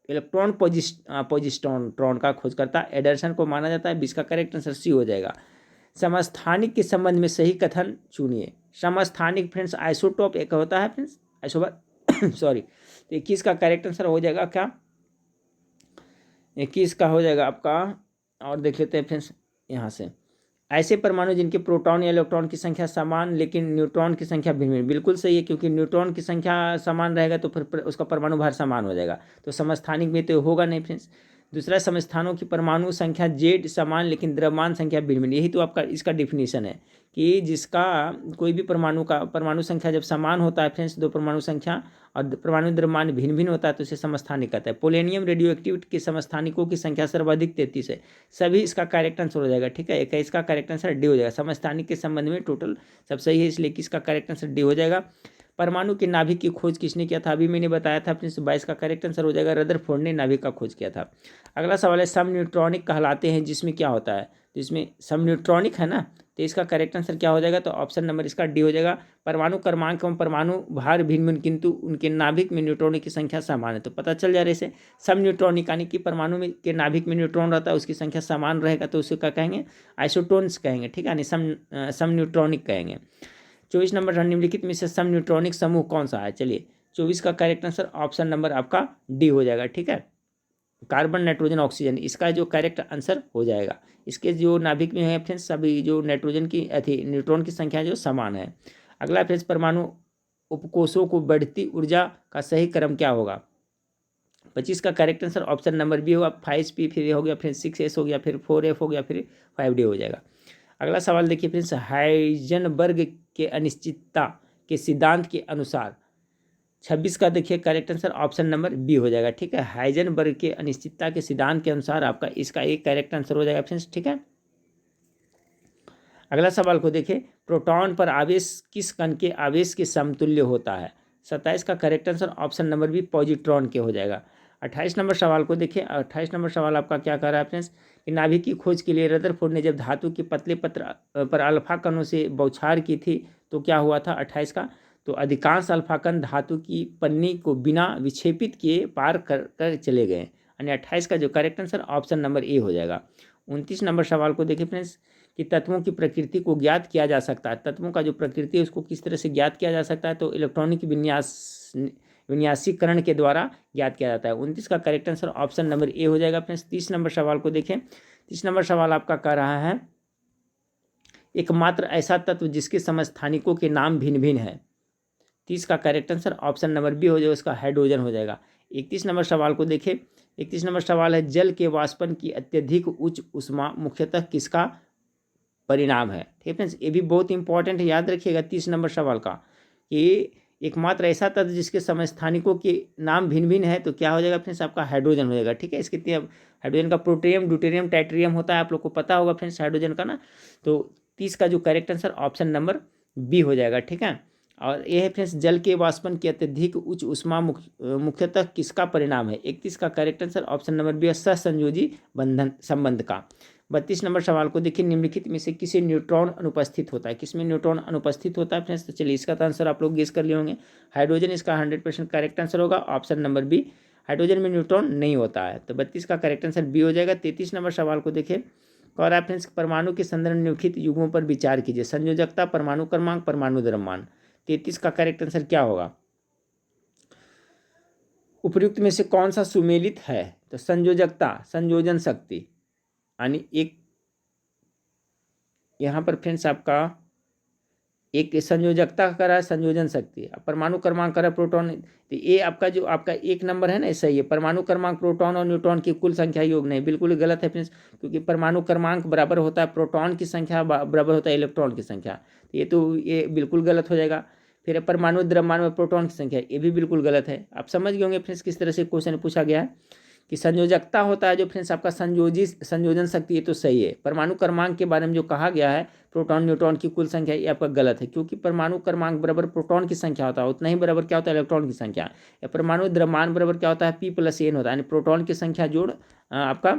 इलेक्ट्रॉन पॉजिट्रॉन का खोजकर्ता एडर्सन को माना जाता है। 20 का करेक्ट आंसर सी हो जाएगा। समस्थानिक के संबंध में सही कथन चुनिए। समस्थानिक फ्रेंड्स आइसोटोप एक होता है फ्रेंड्स, आइसोटोप सॉरी। तो 21 का करेक्ट आंसर हो जाएगा क्या, 21 का हो जाएगा आपका। और देख लेते हैं फ्रेंड्स यहाँ से, ऐसे परमाणु जिनके प्रोटॉन या इलेक्ट्रॉन की संख्या समान लेकिन न्यूट्रॉन की संख्या भिन्न भिन्न। बिल्कुल सही है, क्योंकि न्यूट्रॉन की संख्या समान रहेगा तो फिर उसका परमाणु भार समान हो जाएगा, तो समस्थानिक में तो होगा नहीं फ्रेंड्स। दूसरा, समस्थानों की परमाणु संख्या जेड समान लेकिन द्रव्यमान संख्या भिन्न भिन्न। यही तो आपका इसका डिफिनीशन है कि जिसका कोई भी परमाणु संख्या जब समान होता है फ्रेंड्स, दो परमाणु संख्या, और परमाणु द्रव्यमान भिन्न भिन्न होता है तो इसे समस्थानिक कहता है। पोलेनियम रेडियो एक्टिविटी के समस्थानिकों की संख्या सर्वाधिक 33 है। सभी इसका करेक्ट आंसर हो जाएगा। ठीक है, 21 का करेक्ट आंसर डी हो जाएगा। समस्थानिक के संबंध में टोटल सब सही है, इसलिए किसका करेक्ट आंसर डी हो जाएगा। परमाणु के नाभिक की खोज किसने किया था, अभी मैंने बताया था अपने 22 का करेक्ट आंसर हो जाएगा, रदरफोर्ड ने नाभिक का खोज किया था। अगला सवाल है, सम न्यूट्रॉनिक कहलाते हैं जिसमें क्या होता है, तो इसमें सम न्यूट्रॉनिक है ना, तो इसका करेक्ट आंसर क्या हो जाएगा, तो ऑप्शन नंबर इसका डी हो जाएगा। परमाणु क्रमांक एवं परमाणु भार भिन्न भिन्न किंतु उनके नाभिक में न्यूट्रॉनों की संख्या समान है। तो पता चल जा रहा है इसे सम न्यूट्रॉनिक, यानी कि परमाणु में के नाभिक में न्यूट्रॉन रहता है उसकी संख्या समान रहेगा, तो उसे क्या कहेंगे, आइसोटोन्स कहेंगे। ठीक है, यानी सम न्यूट्रॉनिक कहेंगे। 24 नंबर, निम्नलिखित में से सम न्यूट्रॉनिक समूह कौन सा है। चलिए 24 का करेक्ट आंसर ऑप्शन नंबर आपका डी हो जाएगा। ठीक है, कार्बन, नाइट्रोजन, ऑक्सीजन, इसका जो करेक्ट आंसर हो जाएगा। इसके जो नाभिक में है फ्रेंड्स सभी जो नाइट्रोजन की न्यूट्रॉन की संख्या जो समान है। अगला फ्रेंड्स, परमाणु उपकोषों को बढ़ती ऊर्जा का सही क्रम क्या होगा। 25 का correct answer option number B होगा, 5p, फिर हो गया फिर 6s हो गया, फिर 4f हो गया, फिर 5d हो जाएगा। अगला सवाल देखिए फ्रेंड्स, हाइजेनबर्ग के अनिश्चितता के सिद्धांत के अनुसार, 26 का देखिए correct answer option number B हो जाएगा। ठीक है, हाइजेनबर्ग के अनिश्चितता के सिद्धांत के अनुसार आपका इसका एक करेक्ट आंसर हो जाएगा फ्रेंड्स। ठीक है, अगला सवाल को देखिए, प्रोटॉन पर आवेश किस कण के आवेश के समतुल्य होता है। 27 का correct answer option number B positron के हो जाएगा। 28 नंबर सवाल को देखिए, 28 नंबर सवाल आपका क्या कर रहा है फ्रेंड्स, कि नाभिक की खोज के लिए रदरफोर्ड ने जब धातु के पतले पत्र पर अल्फा कणों से बौछार की थी तो क्या हुआ था। 28 का, तो अधिकांश अल्फा कण धातु की पन्नी को बिना विक्षेपित किए पार कर चले गए, यानी 28 का जो correct answer option number A हो जाएगा। 29 नंबर सवाल को देखिए फ्रेंड्स, कि तत्वों की प्रकृति को ज्ञात किया जा सकता है। तत्वों का जो प्रकृति है उसको किस तरह से ज्ञात किया जा सकता है, तो इलेक्ट्रॉनिक विन्यासीकरण के द्वारा ज्ञात किया जाता है। 29 का correct answer option number A हो जाएगा फ्रेंड्स। 30 नंबर सवाल को देखें, 30 नंबर सवाल आपका कह रहा है, एकमात्र ऐसा तत्व जिसके समस्थानिकों के नाम भिन्न भिन्न है। 30 का correct answer option number B हो जाएगा, उसका हाइड्रोजन हो जाएगा। 31 नंबर सवाल को देखें, 31 नंबर सवाल है, जल के वाष्पन की अत्यधिक उच्च ऊष्मा मुख्यतः किसका परिणाम है। ठीक है फ्रेंड्स, ये भी बहुत इंपॉर्टेंट है, याद रखिएगा 30 नंबर सवाल का, कि एकमात्र ऐसा तत्व जिसके समस्थानिकों के नाम भिन्न भिन्न है, तो क्या हो जाएगा फ्रेंड्स, आपका हाइड्रोजन हो जाएगा। ठीक है, इसके हाइड्रोजन का प्रोटेरियम, ड्यूटेरियम, टाइटेरियम होता है, आप लोग को पता होगा फ्रेंड्स हाइड्रोजन का ना। तो 30 का जो correct answer option number B हो जाएगा। ठीक है, और यह है फ्रेंड्स, जल के वाष्पन की अत्यधिक उच्च ऊष्मा मुख्यतः किसका परिणाम है। 31 का correct answer option number B है, सहसंयोजी बंधन संबंध का। 32 नंबर सवाल को देखिए, निम्नलिखित में से किसे न्यूट्रॉन अनुपस्थित होता है, किसमें न्यूट्रॉन अनुपस्थित होता है फ्रेंड्स? तो चलिए इसका तो आंसर आप लोग गेस कर लिए होंगे, हाइड्रोजन इसका 100% करेक्ट आंसर होगा, ऑप्शन नंबर बी, हाइड्रोजन में न्यूट्रॉन नहीं होता है। तो 32 का करेक्ट आंसर बी हो जाएगा। 33 नंबर सवाल को देखिए, और आप फ्रेंड्स परमाणु के संदर्भ में निम्नलिखित युग्मों पर विचार कीजिए, संयोजकता, परमाणु क्रमांक, परमाणु द्रव्यमान। 33 का करेक्ट आंसर क्या होगा? उपयुक्त में से कौन सा सुमेलित है? तो संयोजकता, संयोजन शक्ति, यानी एक यहाँ पर फ्रेंड्स आपका एक संयोजकता का रहा है, संयोजन शक्ति, परमाणु क्रमांक करा प्रोटॉन, तो ये आपका जो आपका एक नंबर है ना, सही है। परमाणु क्रमांक प्रोटॉन और न्यूट्रॉन की कुल संख्या योग नहीं, बिल्कुल गलत है फ्रेंड्स, क्योंकि परमाणु क्रमांक बराबर होता है प्रोटॉन की संख्या बराबर होता है इलेक्ट्रॉन की संख्या, ये बिल्कुल गलत हो जाएगा। फिर परमाणु द्रव्यमान में प्रोटॉन की संख्या, ये भी बिल्कुल गलत है। आप समझ गए होंगे फ्रेंड्स किस तरह से क्वेश्चन पूछा गया है कि संयोजकता होता है जो फ्रेंड्स आपका संयोजन शक्ति, ये तो सही है। परमाणु क्रमांक के बारे में जो कहा गया है प्रोटॉन न्यूट्रॉन की कुल संख्या, ये आपका गलत है, क्योंकि परमाणु क्रमांक बराबर प्रोटॉन की संख्या होता है, उतना ही बराबर क्या होता है इलेक्ट्रॉन की संख्या। या परमाणु द्रव्यमान बराबर क्या होता है P+N होता है, यानी प्रोटॉन की संख्या जोड़ आपका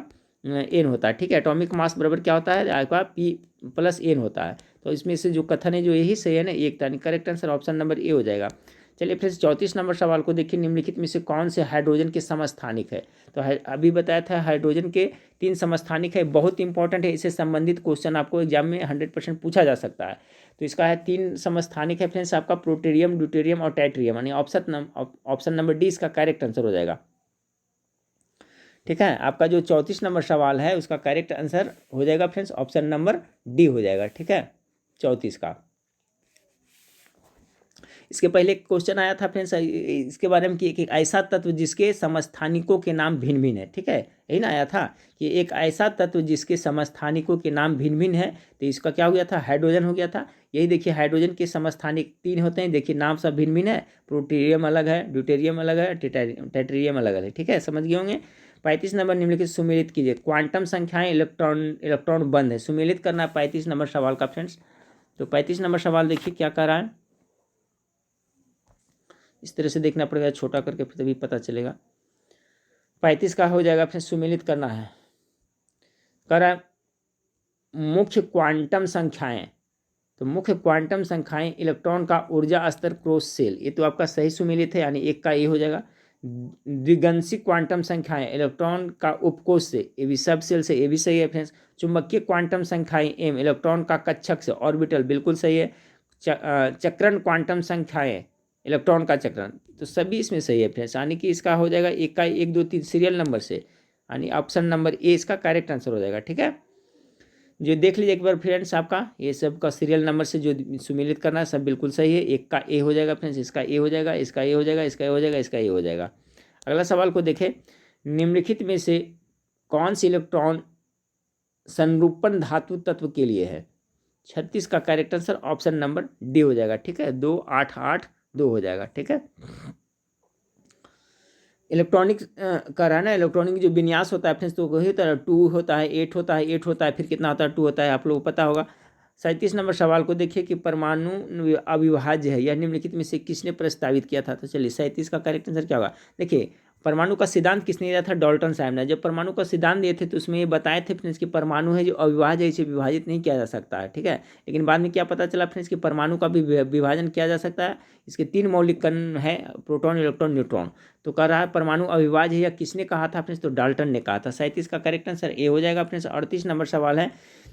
N होता है, ठीक है। एटॉमिक मास बराबर क्या होता है आपका P+N होता है। तो इसमें से जो कथन है जो यही सही है ना, एक, यानी correct answer option number A हो जाएगा। चलिए फिर 34 नंबर सवाल को देखिए, निम्नलिखित में से कौन से हाइड्रोजन के समस्थानिक है? तो अभी बताया था हाइड्रोजन के 3 समस्थानिक है, बहुत इंपॉर्टेंट है, इससे संबंधित क्वेश्चन आपको एग्जाम में 100% पूछा जा सकता है। तो इसका है 3 समस्थानिक है फ्रेंड्स आपका, प्रोटेरियम, ड्यूटेरियम और टाइटेरियम, यानी ऑप्शन नंबर डी इसका करेक्ट आंसर हो जाएगा, ठीक है। आपका जो 34 नंबर सवाल है उसका करेक्ट आंसर हो जाएगा फ्रेंड्स ऑप्शन नंबर डी हो जाएगा, ठीक है, 34 का। इसके पहले एक क्वेश्चन आया था फ्रेंड्स इसके बारे में कि एक ऐसा तत्व जिसके समस्थानिकों के नाम भिन्न भिन्न है, ठीक है, यही ना आया था कि एक ऐसा तत्व जिसके समस्थानिकों के नाम भिन्न भिन्न है, तो इसका क्या हो गया था, हाइड्रोजन हो गया था। यही देखिए हाइड्रोजन के समस्थानिक 3 होते हैं, देखिए नाम सब भिन्न भिन्न है, प्रोटेरियम अलग है, ड्यूटेरियम अलग है, टाइटेरियम अलग है, ठीक है, समझ गए होंगे। 35 नंबर निम्नलिखित सुमेलित कीजिए, क्वांटम संख्याएं इलेक्ट्रॉन बंद है, सुमेलित करना है 35 नंबर सवाल का फ्रेंड्स। तो 35 नंबर सवाल देखिए क्या कर रहा है, इस तरह से देखना पड़ेगा छोटा करके, फिर तभी पता चलेगा। 35 का हो जाएगा फिर सुमेलित करना है, कह रहा है मुख्य क्वांटम संख्याएं, तो मुख्य क्वांटम संख्याएं इलेक्ट्रॉन का ऊर्जा स्तर क्रॉस सेल, ये तो आपका सही सुमेलित है, यानी एक का ये हो जाएगा। द्विगंशिक क्वांटम संख्याएं इलेक्ट्रॉन का उपकोष से, ये भी सब सेल से, ये भी सही है फ्रेंड्स। चुंबकीय क्वांटम संख्याएं एम इलेक्ट्रॉन का कक्षक से, ऑर्बिटल, बिल्कुल सही है। चक्रण क्वांटम संख्याएं इलेक्ट्रॉन का चक्रण, तो सभी इसमें सही है फ्रेंड्स, यानी कि इसका हो जाएगा एक का 1 2 3 सीरियल नंबर से, यानी ऑप्शन नंबर ए इसका करेक्ट आंसर हो जाएगा, ठीक है। जो देख लीजिए एक बार फ्रेंड्स, आपका ये सब का सीरियल नंबर से जो सुमेलित करना है सब बिल्कुल सही है। एक का ए हो जाएगा फ्रेंड्स, इसका ए हो जाएगा, इसका ए हो जाएगा, इसका ए हो जाएगा, इसका ए हो जाएगा। अगला सवाल को देखें, निम्नलिखित में से कौन सी इलेक्ट्रॉन संरूपण धातु तत्व के लिए है? 36 का correct answer option number D हो जाएगा, ठीक है, 2 8 8 2 हो जाएगा, ठीक है। इलेक्ट्रॉनिक का रहा है ना, इलेक्ट्रॉनिक जो विन्यास होता है फ्रेंड्स, तो वही होता है 2 होता है, 8 होता है, 8 होता है, फिर कितना होता है 2 होता है, आप लोगों को पता होगा। 37 नंबर सवाल को देखिए कि परमाणु अविभाज्य है, यह निम्नलिखित में से किसने प्रस्तावित किया था? तो चलिए 37 का करेक्ट आंसर क्या होगा, देखिए परमाणु का सिद्धांत किसने दिया था? डाल्टन साहब ने। जब परमाणु का सिद्धांत दिए थे तो उसमें ये बताए थे फ्रेंड्स कि परमाणु है जो अविभाज्य है, इसे विभाजित नहीं किया जा सकता है, ठीक है। लेकिन बाद में क्या पता चला फ्रेंड्स कि परमाणु का भी विभाजन किया जा सकता है, इसके 3 मौलिक कण है, प्रोटॉन, इलेक्ट्रॉन, न्यूट्रॉन। तो कह रहा है परमाणु अविभाज्य है, या किसने कहा था फ्रेंड्स? तो डाल्टन ने कहा था। 37 का करेक्ट आंसर ए हो जाएगा फ्रेंड्स। 38 नंबर सवाल है,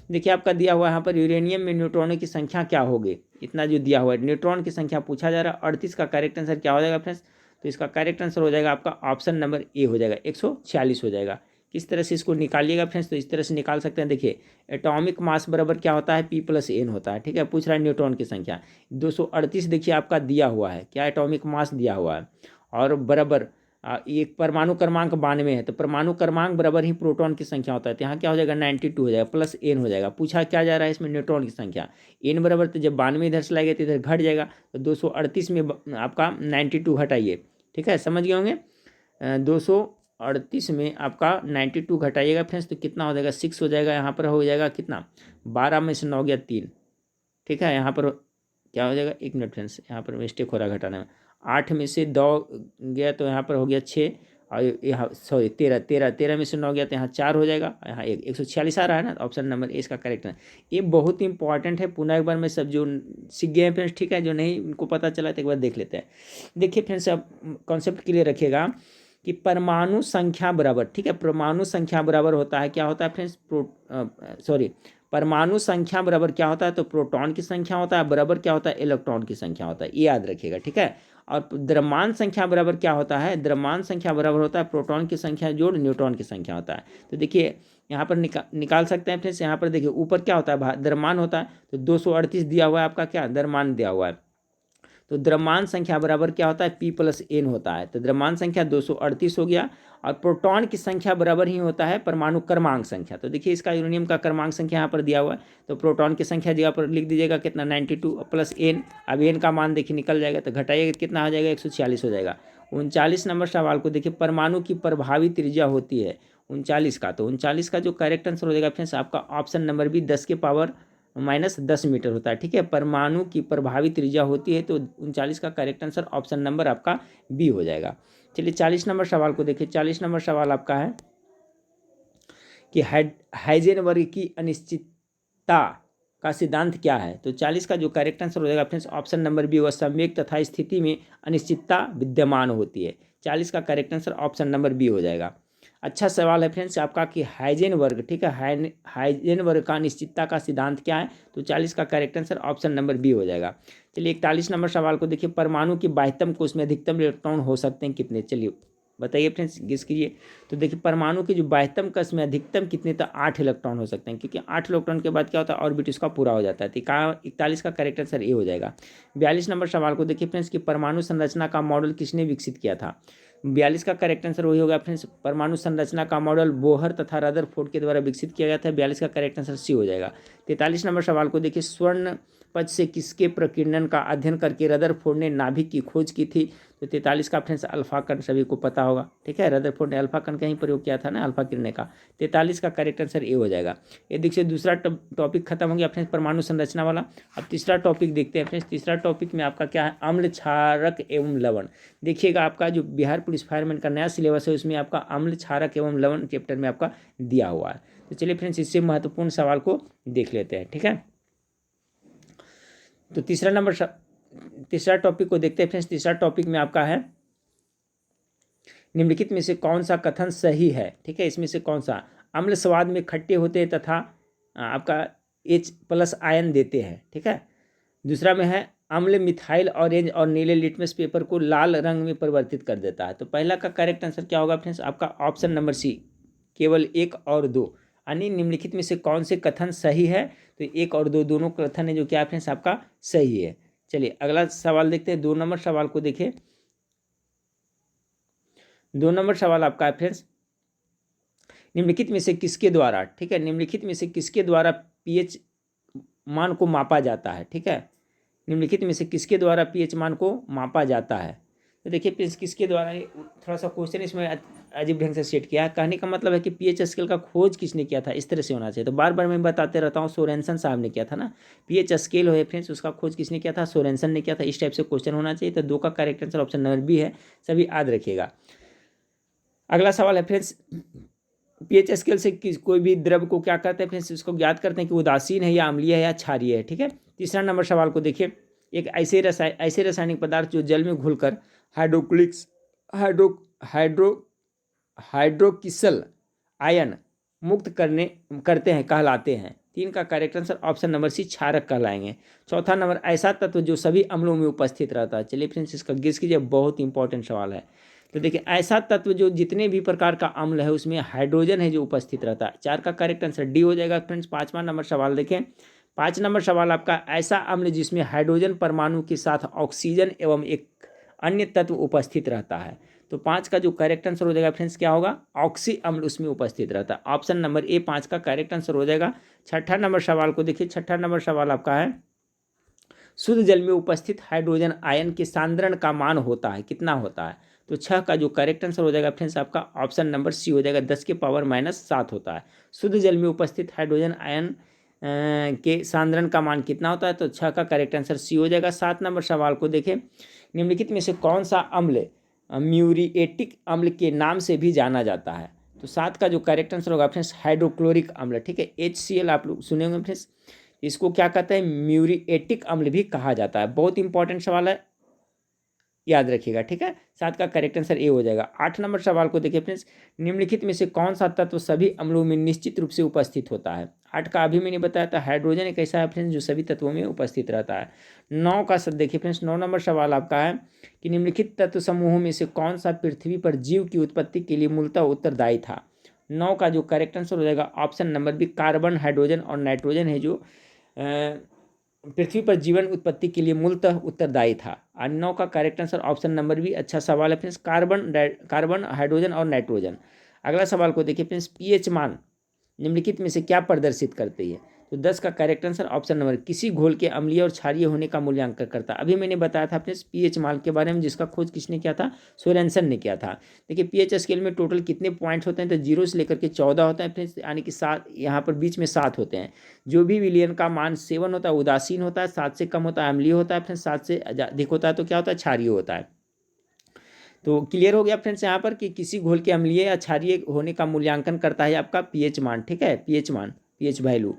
देखिए आपका दिया हुआ यहाँ पर यूरेनियम में न्यूट्रॉनों की संख्या क्या होगी, इतना जो दिया हुआ है न्यूट्रॉन की संख्या पूछा जा रहा है। 38 का करेक्ट आंसर क्या हो जाएगा फ्रेंड्स? तो इसका करेक्ट आंसर हो जाएगा आपका ऑप्शन नंबर ए हो जाएगा, 146 हो जाएगा। किस तरह से इसको निकालिएगा फ्रेंड्स? तो इस तरह से निकाल सकते हैं, देखिए एटॉमिक मास बराबर क्या होता है? P+N होता है, ठीक है। पूछ रहा है न्यूट्रॉन की संख्या 238 देखिए आपका दिया हुआ है, क्या एटॉमिक मास दिया हुआ है, और बराबर एक परमाणु क्रमांक 92 है, तो परमाणु क्रमांक बराबर ही प्रोटॉन की संख्या होता है, तो यहाँ क्या हो जाएगा 92 हो जाएगा, +N हो जाएगा। पूछा क्या जा रहा है इसमें? न्यूट्रॉन की संख्या, N बराबर, तो जब 92 इधर से लाएगा तो इधर घट जाएगा, तो 238 में आपका 92 घटाइए, ठीक है, समझ गए होंगे। 238 में आपका 92 घटाइएगा फ्रेंड्स, तो कितना हो जाएगा? 6 हो जाएगा। यहाँ पर हो जाएगा कितना? 12 में से 9 गया 3, ठीक है। यहाँ पर क्या हो जाएगा? 1 मिनट फ्रेंड्स, यहाँ पर मिस्टेक हो रहा है घटाने में। 8 में से 2 गया तो यहाँ पर हो गया 6, और यहाँ सॉरी 13 में से 9 गया तो यहाँ 4 हो जाएगा, यहाँ 146 आ रहा है ना, तो ऑप्शन नंबर ए इसका करेक्ट है। ये बहुत ही इंपॉर्टेंट है, पुनः एक बार मैं सब जो सीख गए हैं फ्रेंड्स, ठीक है, जो नहीं उनको पता चला तो एक बार देख लेते हैं। देखिए फ्रेंड्स, अब कॉन्सेप्ट क्लियर रखिएगा कि परमाणु संख्या बराबर, ठीक है, परमाणु संख्या बराबर होता है, क्या होता है फ्रेंड्स, परमाणु संख्या बराबर क्या होता है, तो प्रोटॉन की संख्या होता है, बराबर क्या होता है, इलेक्ट्रॉन की संख्या होता है, ये याद रखिएगा, ठीक है। और द्रव्यमान संख्या बराबर क्या होता है, द्रव्यमान संख्या बराबर होता है प्रोटॉन की संख्या जोड़ न्यूट्रॉन की संख्या होता है। तो देखिए यहाँ पर निकाल सकते हैं फ्रेंड्स, यहाँ पर देखिए ऊपर क्या होता है, द्रव्यमान होता है, तो 238 दिया हुआ है आपका, क्या द्रव्यमान दिया हुआ है, तो द्रव्यमान संख्या बराबर क्या होता है, P+N होता है। तो द्रव्यमान संख्या 238 हो गया, और प्रोटॉन की संख्या बराबर ही होता है परमाणु क्रमांक संख्या। तो देखिए इसका यूरेनियम का क्रमांक संख्या यहाँ पर दिया हुआ है, तो प्रोटॉन की संख्या जगह पर लिख दीजिएगा कितना, 92 प्लस N। अब N का मान देखिए निकल जाएगा, तो घटाइएगा कितना हो जाएगा, 146 हो जाएगा। 39 नंबर सवाल को देखिए, परमाणु की प्रभावी त्रिज्या होती है 39 का, तो 39 का जो करेक्ट आंसर हो जाएगा फ्रेंड्स आपका ऑप्शन नंबर बी, 10⁻⁻10 मीटर होता है, ठीक है। परमाणु की प्रभावी त्रिज्या होती है, तो 39 का करेक्ट आंसर ऑप्शन नंबर आपका बी हो जाएगा। चलिए 40 नंबर सवाल को देखिए, 40 नंबर सवाल आपका है कि हाइजेनबर्ग की अनिश्चितता का सिद्धांत क्या है, तो 40 का जो करेक्ट आंसर हो जाएगा फ्रेंड्स ऑप्शन नंबर बी, वह सम्यक तथा स्थिति में अनिश्चितता विद्यमान होती है। 40 का correct answer option number B हो जाएगा। अच्छा सवाल है फ्रेंड्स आपका कि हाइजेनबर्ग, ठीक है, हाइजेनबर्ग का अनिश्चितता का सिद्धांत क्या है, तो 40 का correct answer option number B हो जाएगा। चलिए 41 नंबर सवाल को देखिए, परमाणु की बाह्यतम कोश में अधिकतम इलेक्ट्रॉन हो सकते हैं कितने, चलिए बताइए फ्रेंड्स, गेस कीजिए। तो देखिए परमाणु की जो बाह्यतम कक्ष में अधिकतम कितने, तो 8 इलेक्ट्रॉन हो सकते हैं, क्योंकि 8 इलेक्ट्रॉन के बाद क्या होता है, ऑर्बिट उसका पूरा हो जाता है। तो 41 का करेक्ट आंसर ए हो जाएगा। 42 नंबर सवाल को देखिए फ्रेंड्स कि परमाणु संरचना का मॉडल किसने विकसित किया था, 42 का करेक्ट आंसर वही होगा फ्रेंड्स, परमाणु संरचना का मॉडल बोहर तथा रदरफोर्ड के द्वारा विकसित किया गया था। 42 का करेक्ट आंसर सी हो जाएगा। 43 नंबर सवाल को देखिए, स्वर्ण पच से किसके प्रकीर्णन का अध्ययन करके रदरफोर्ड ने नाभिक की खोज की थी, तो 43 का फ्रेंड्स अल्फा कण सभी को पता होगा, ठीक है, रदरफोर्ड ने अल्फा कण का ही प्रयोग किया था ना, अल्फा किरणें का। 43 का करेक्ट आंसर ए हो जाएगा। ये देखिए दूसरा टॉपिक खत्म हो गया फ्रेंड्स परमाणु संरचना वाला। अब तीसरा टॉपिक देखते हैं फ्रेंड्स। तीसरा टॉपिक में आपका क्या है, अम्ल क्षारक एवं लवण। देखिएगा आपका जो बिहार पुलिस फायरमैन का नया सिलेबस है उसमें आपका अम्ल क्षारक एवं लवण चैप्टर में आपका दिया हुआ है। तो चलिए फ्रेंड्स इससे महत्वपूर्ण सवाल को देख लेते हैं, ठीक है। तो तीसरा टॉपिक को देखते हैं फ्रेंड्स। तीसरा टॉपिक में आपका है, निम्नलिखित में से कौन सा कथन सही है, ठीक है, इसमें से कौन सा, अम्ल स्वाद में खट्टे होते हैं तथा आपका H+ आयन देते हैं, ठीक है। दूसरा में है, अम्ल मिथाइल ऑरेंज और नीले लिटमस पेपर को लाल रंग में परिवर्तित कर देता है। तो पहला का करेक्ट आंसर क्या होगा फ्रेंड्स आपका ऑप्शन नंबर सी, केवल 1 और 2, यानी निम्नलिखित में से कौन से कथन सही है, तो 1 और 2 दोनों कथन है जो क्या फ्रेंड्स आपका सही है। चलिए अगला सवाल देखते हैं। 2 नंबर सवाल को देखिए। 2 नंबर सवाल आपका है फ्रेंड्स, निम्नलिखित में से किसके द्वारा, ठीक है, निम्नलिखित में से किसके द्वारा pH मान को मापा जाता है, ठीक है, निम्नलिखित में से किसके द्वारा pH मान को मापा जाता है। तो देखिए प्लीज किसके द्वारा, थोड़ा सा क्वेश्चन इसमें अजीब ढंग से सेट किया है। कहने का मतलब है कि pH स्केल का खोज किसने किया था, इस तरह से होना चाहिए। तो बार बार मैं बताते रहता हूँ, सोरेनसन साहब ने किया था ना, pH स्केल है फ्रेंड्स, उसका खोज किसने किया था, सोरेनसन ने किया था। इस टाइप से क्वेश्चन होना चाहिए। तो 2 का correct answer option number B है, सभी याद रखिएगा। अगला सवाल है फ्रेंड्स, pH स्केल से कोई भी द्रव को क्या करते हैं फ्रेंड्स, उसको ज्ञात करते हैं कि उदासीन है या अम्लीय है या क्षारीय है, ठीक है। तीसरा नंबर सवाल को देखिए, एक ऐसे रासायनिक पदार्थ जो जल में घुलकर हाइड्रोक्सिल आयन मुक्त करते हैं कहलाते हैं। 3 का correct answer option number C, क्षारक कहलाएंगे। चौथा नंबर, ऐसा तत्व जो सभी अम्लों में उपस्थित रहता है। चलिए फ्रेंड्स इसका गेस कीजिए, बहुत इंपॉर्टेंट सवाल है। तो देखिए ऐसा तत्व जो जितने भी प्रकार का अम्ल है उसमें हाइड्रोजन है जो उपस्थित रहता है। 4 का करेक्ट आंसर डी हो जाएगा फ्रेंड्स। 5वां नंबर सवाल देखें। 5 नंबर सवाल आपका, ऐसा अम्ल जिसमें हाइड्रोजन परमाणु के साथ ऑक्सीजन एवं एक अन्य तत्व उपस्थित रहता है। तो 5 का जो करेक्ट आंसर हो जाएगा फ्रेंड्स क्या होगा, ऑक्सी अम्ल उसमें उपस्थित रहता है। ऑप्शन नंबर ए 5 का करेक्ट आंसर हो जाएगा। 6ठा नंबर सवाल को देखिए। 6ठा नंबर सवाल आपका है, शुद्ध जल में उपस्थित हाइड्रोजन आयन के सांद्रण का मान होता है, कितना होता है। तो 6 का जो करेक्ट आंसर हो जाएगा फ्रेंड्स आपका ऑप्शन नंबर सी हो जाएगा, 10⁻⁻7 होता है। शुद्ध जल में उपस्थित हाइड्रोजन आयन के सांद्रण का मान कितना होता है, तो 6 का करेक्ट आंसर सी हो जाएगा। 7 नंबर सवाल को देखें, निम्नलिखित में से कौन सा अम्ल म्यूरिएटिक अम्ल के नाम से भी जाना जाता है। तो 7 का जो करेक्ट आंसर होगा फ्रेंड्स हाइड्रोक्लोरिक अम्ल, ठीक है। HCl आप लोग सुने होंगे फ्रेंड्स, इसको क्या कहते हैं, म्यूरिएटिक अम्ल भी कहा जाता है। बहुत इंपॉर्टेंट सवाल है, याद रखिएगा, ठीक है। 7 का करेक्ट आंसर ए हो जाएगा। 8 नंबर सवाल को देखिए फ्रेंड्स, निम्नलिखित में से कौन सा तत्व सभी अम्लों में निश्चित रूप से उपस्थित होता है। 8 का अभी मैंने बताया था, हाइड्रोजन एक ऐसा है फ्रेंड्स जो सभी तत्वों में उपस्थित रहता है। 9 का देखिए फ्रेंड्स, 9 नंबर सवाल आपका है कि निम्नलिखित तत्व समूहों में से कौन सा पृथ्वी पर जीव की उत्पत्ति के लिए मूलतः उत्तरदायी था। 9 का जो करेक्ट आंसर हो जाएगा option number B, carbon, hydrogen और नाइट्रोजन है जो पृथ्वी पर जीवन उत्पत्ति के लिए मूलतः उत्तरदायी था। और 9 का correct answer option number B, अच्छा सवाल है फ्रेंड्स, कार्बन, हाइड्रोजन और नाइट्रोजन। अगला सवाल को देखिए फ्रेंड्स, पीएच मान निम्नलिखित में से क्या प्रदर्शित करती है। तो 10 का करेक्ट आंसर ऑप्शन नंबर, किसी घोल के अम्लीय और क्षारीय होने का मूल्यांकन करता है। अभी मैंने बताया था फ्रेंड्स पीएच मान के बारे में, जिसका खोज किसने किया था, सोरेनसन ने किया था। देखिए पीएच स्केल में टोटल कितने पॉइंट्स होते हैं, तो 0 से लेकर के 14 होता है फ्रेंड्स, यानी कि 7 यहाँ पर बीच में 7 होते हैं। जो भी विलियन का मान 7 होता है उदासीन होता है, 7 से कम होता है अम्लीय होता है फ्रेंड्स, 7 से अधिक होता है तो क्या होता है, क्षारीय होता है। तो क्लियर हो गया फ्रेंड्स यहाँ पर कि किसी घोल के अम्लीय या क्षारीय होने का मूल्यांकन करता है आपका पीएच मान, ठीक है, पीएच मान, पीएच वैल्यू।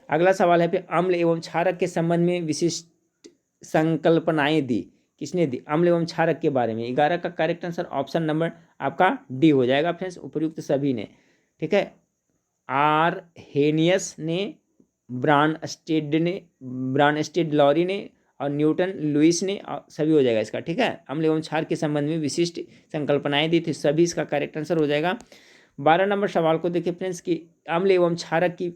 अगला सवाल है फिर, अम्ल एवं क्षारक के संबंध में विशिष्ट संकल्पनाएं दी, किसने दी, अम्ल एवं क्षारक के बारे में। 11 का करेक्ट आंसर ऑप्शन नंबर आपका डी हो जाएगा फ्रेंड्स, उपयुक्त सभी ने, ठीक है। आरहेनियस ने, ब्रानस्टेड लॉरी ने और न्यूटन लुइस ने, सभी हो जाएगा इसका, ठीक है। अम्ल एवं क्षार के संबंध में विशिष्ट संकल्पनाएं दी थी, सभी इसका करेक्ट आंसर हो जाएगा। 12 नंबर सवाल को देखिए फ्रेंड्स कि अम्ल एवं क्षारक की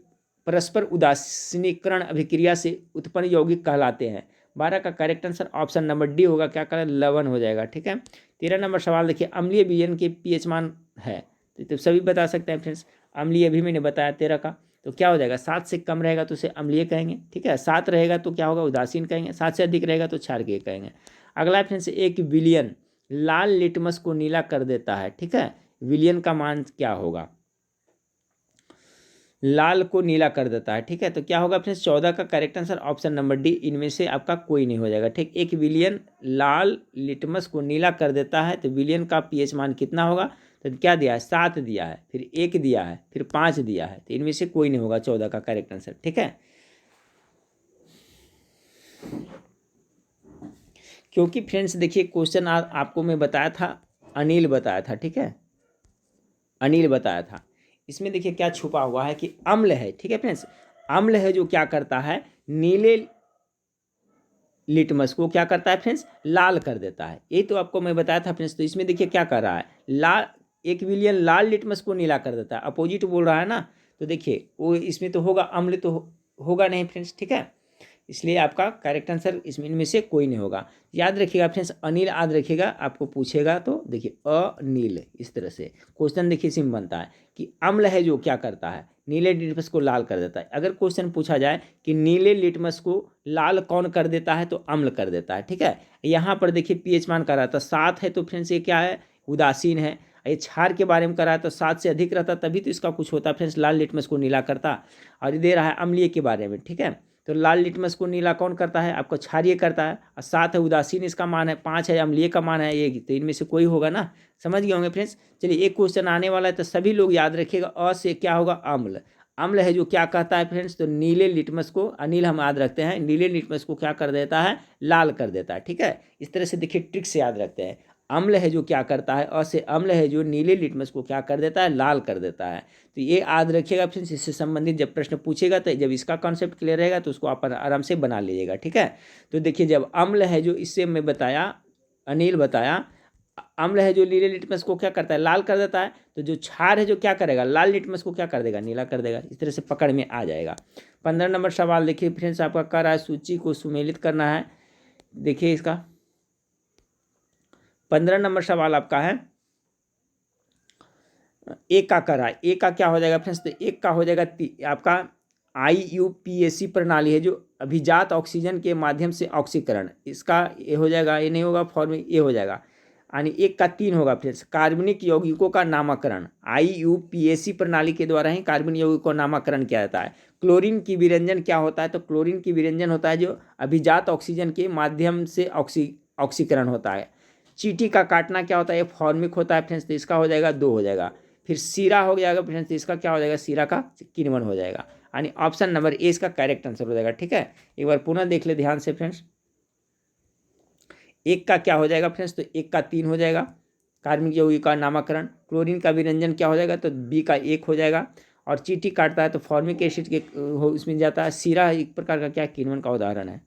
परस्पर उदासीनीकरण अभिक्रिया से उत्पन्न यौगिक कहलाते हैं। 12 का correct answer option number D होगा, क्या करें, लवण हो जाएगा, ठीक है। 13 नंबर सवाल देखिए, अम्लीय विलयन के पीएच मान है, तो सभी बता सकते हैं फ्रेंड्स। अम्लीय अभी मैंने बताया 13 का, तो क्या हो जाएगा, 7 से कम रहेगा तो उसे अम्लीय कहेंगे, ठीक है। 7 रहेगा तो क्या होगा, उदासीन कहेंगे। 7 से अधिक रहेगा तो क्षारकीय कहेंगे। अगला फ्रेंड्स, एक विलियन लाल लिटमस को नीला कर देता है, ठीक है। विलियन का मान क्या होगा, लाल को नीला कर देता है, ठीक है। तो क्या होगा फ्रेंड्स, 14 का correct answer option number D, इनमें से आपका कोई नहीं हो जाएगा, ठीक। एक विलियन लाल लिटमस को नीला कर देता है, तो विलियन का पीएच मान कितना होगा, तो क्या दिया है, 7 दिया है, फिर 1 दिया है, फिर 5 दिया है, तो इनमें से कोई नहीं होगा 14 का करेक्ट आंसर, ठीक है। क्योंकि फ्रेंड्स देखिए क्वेश्चन आपको मैं बताया था, अनिल बताया था, ठीक है, अनिल बताया था। इसमें देखिए क्या छुपा हुआ है कि अम्ल है, ठीक है फ्रेंड्स, अम्ल है जो क्या करता है, नीले लिटमस को क्या करता है फ्रेंड्स, लाल कर देता है। ये तो आपको मैं बताया था फ्रेंड्स। तो इसमें देखिए क्या कर रहा है, लाल, एक विलियन लाल लिटमस को नीला कर देता है, अपोजिट बोल रहा है ना। तो देखिए वो इसमें तो होगा, अम्ल तो होगा नहीं फ्रेंड्स, ठीक है। इसलिए आपका करेक्ट आंसर इसमें इनमें से कोई नहीं होगा। याद रखिएगा फ्रेंड्स, अनिल याद रखिएगा, आपको पूछेगा तो देखिए अनिल, इस तरह से क्वेश्चन देखिए सिम बनता है कि अम्ल है जो क्या करता है, नीले लिटमस को लाल कर देता है। अगर क्वेश्चन पूछा जाए कि नीले लिटमस को लाल कौन कर देता है, तो अम्ल कर देता है, ठीक है। यहाँ पर देखिए पीएच मान कर रहा था 7 है, तो फ्रेंड्स ये क्या है, उदासीन है। ये क्षार के बारे में कर रहा है तो 7 से अधिक रहता तभी तो इसका कुछ होता फ्रेंड्स, लाल लिटमस को नीला करता। और ये दे रहा है अम्लीय के बारे में, ठीक है। तो लाल लिटमस को नीला कौन करता है, आपको क्षारीय करता है। और 7 है उदासीन इसका मान है, 5 है अम्लीय का मान है, ये तो इनमें से कोई होगा ना, समझ गए होंगे फ्रेंड्स। चलिए एक क्वेश्चन आने वाला है, तो सभी लोग याद रखिएगा, अ से क्या होगा, अम्ल। अम्ल है जो क्या कहता है फ्रेंड्स, तो नीले लिटमस को, अनिल हम याद रखते हैं, नीले लिटमस को क्या कर देता है, लाल कर देता है, ठीक है। इस तरह से देखिए ट्रिक से याद रखते हैं। अम्ल है जो क्या करता है, अ से अम्ल है जो नीले लिटमस को क्या कर देता है, लाल कर देता है। तो ये याद रखिएगा फ्रेंड्स, इससे संबंधित जब प्रश्न पूछेगा तो जब इसका कॉन्सेप्ट क्लियर रहेगा तो उसको आप आराम से बना लीजिएगा, ठीक है। तो देखिए जब अम्ल है जो, इससे मैं बताया, अनिल बताया, अम्ल है जो नीले लिटमस को क्या करता है, लाल कर देता है। तो जो क्षार है जो क्या करेगा, लाल लिटमस को क्या कर देगा, नीला कर देगा। इस तरह से पकड़ में आ जाएगा। 15 नंबर सवाल देखिए फ्रेंड्स, आपका कर रहा है सूची को सुमेलित करना है। देखिए इसका 15 नंबर सवाल आपका है, एक का कर रहा है, एक का क्या हो जाएगा फ्रेंड्स, तो एक का हो जाएगा आपका IUPAC प्रणाली है जो अभिजात ऑक्सीजन के माध्यम से ऑक्सीकरण, इसका ये हो जाएगा, ये नहीं होगा फॉर्म, ये हो जाएगा। यानी एक का 3 होगा फ्रेंड्स, कार्बनिक यौगिकों का नामकरण, IUPAC प्रणाली के द्वारा ही कार्बनिक यौगिकों का नामकरण किया जाता है। क्लोरीन की विरंजन क्या होता है, तो क्लोरीन की विरंजन होता है जो अभिजात ऑक्सीजन के माध्यम से ऑक्सीकरण होता है। चींटी का काटना क्या होता है, ये फॉर्मिक होता है फ्रेंड्स, तो इसका हो जाएगा 2 हो जाएगा। फिर सीरा हो जाएगा फ्रेंड्स, तो इसका क्या हो जाएगा, सीरा का किण्वन हो जाएगा, यानी ऑप्शन नंबर ए इसका करेक्ट आंसर हो जाएगा। ठीक है, एक बार पुनः देख ले ध्यान से फ्रेंड्स। एक का क्या हो जाएगा फ्रेंड्स, तो एक का 3 हो जाएगा, कार्बनिक यौगिक का नामकरण। क्लोरीन का विरंजन क्या हो जाएगा, तो बी का 1 हो जाएगा। और चींटी काटता है तो फॉर्मिक एसिड के इसमें जाता है। सीरा एक प्रकार का क्या किण्वन का उदाहरण है।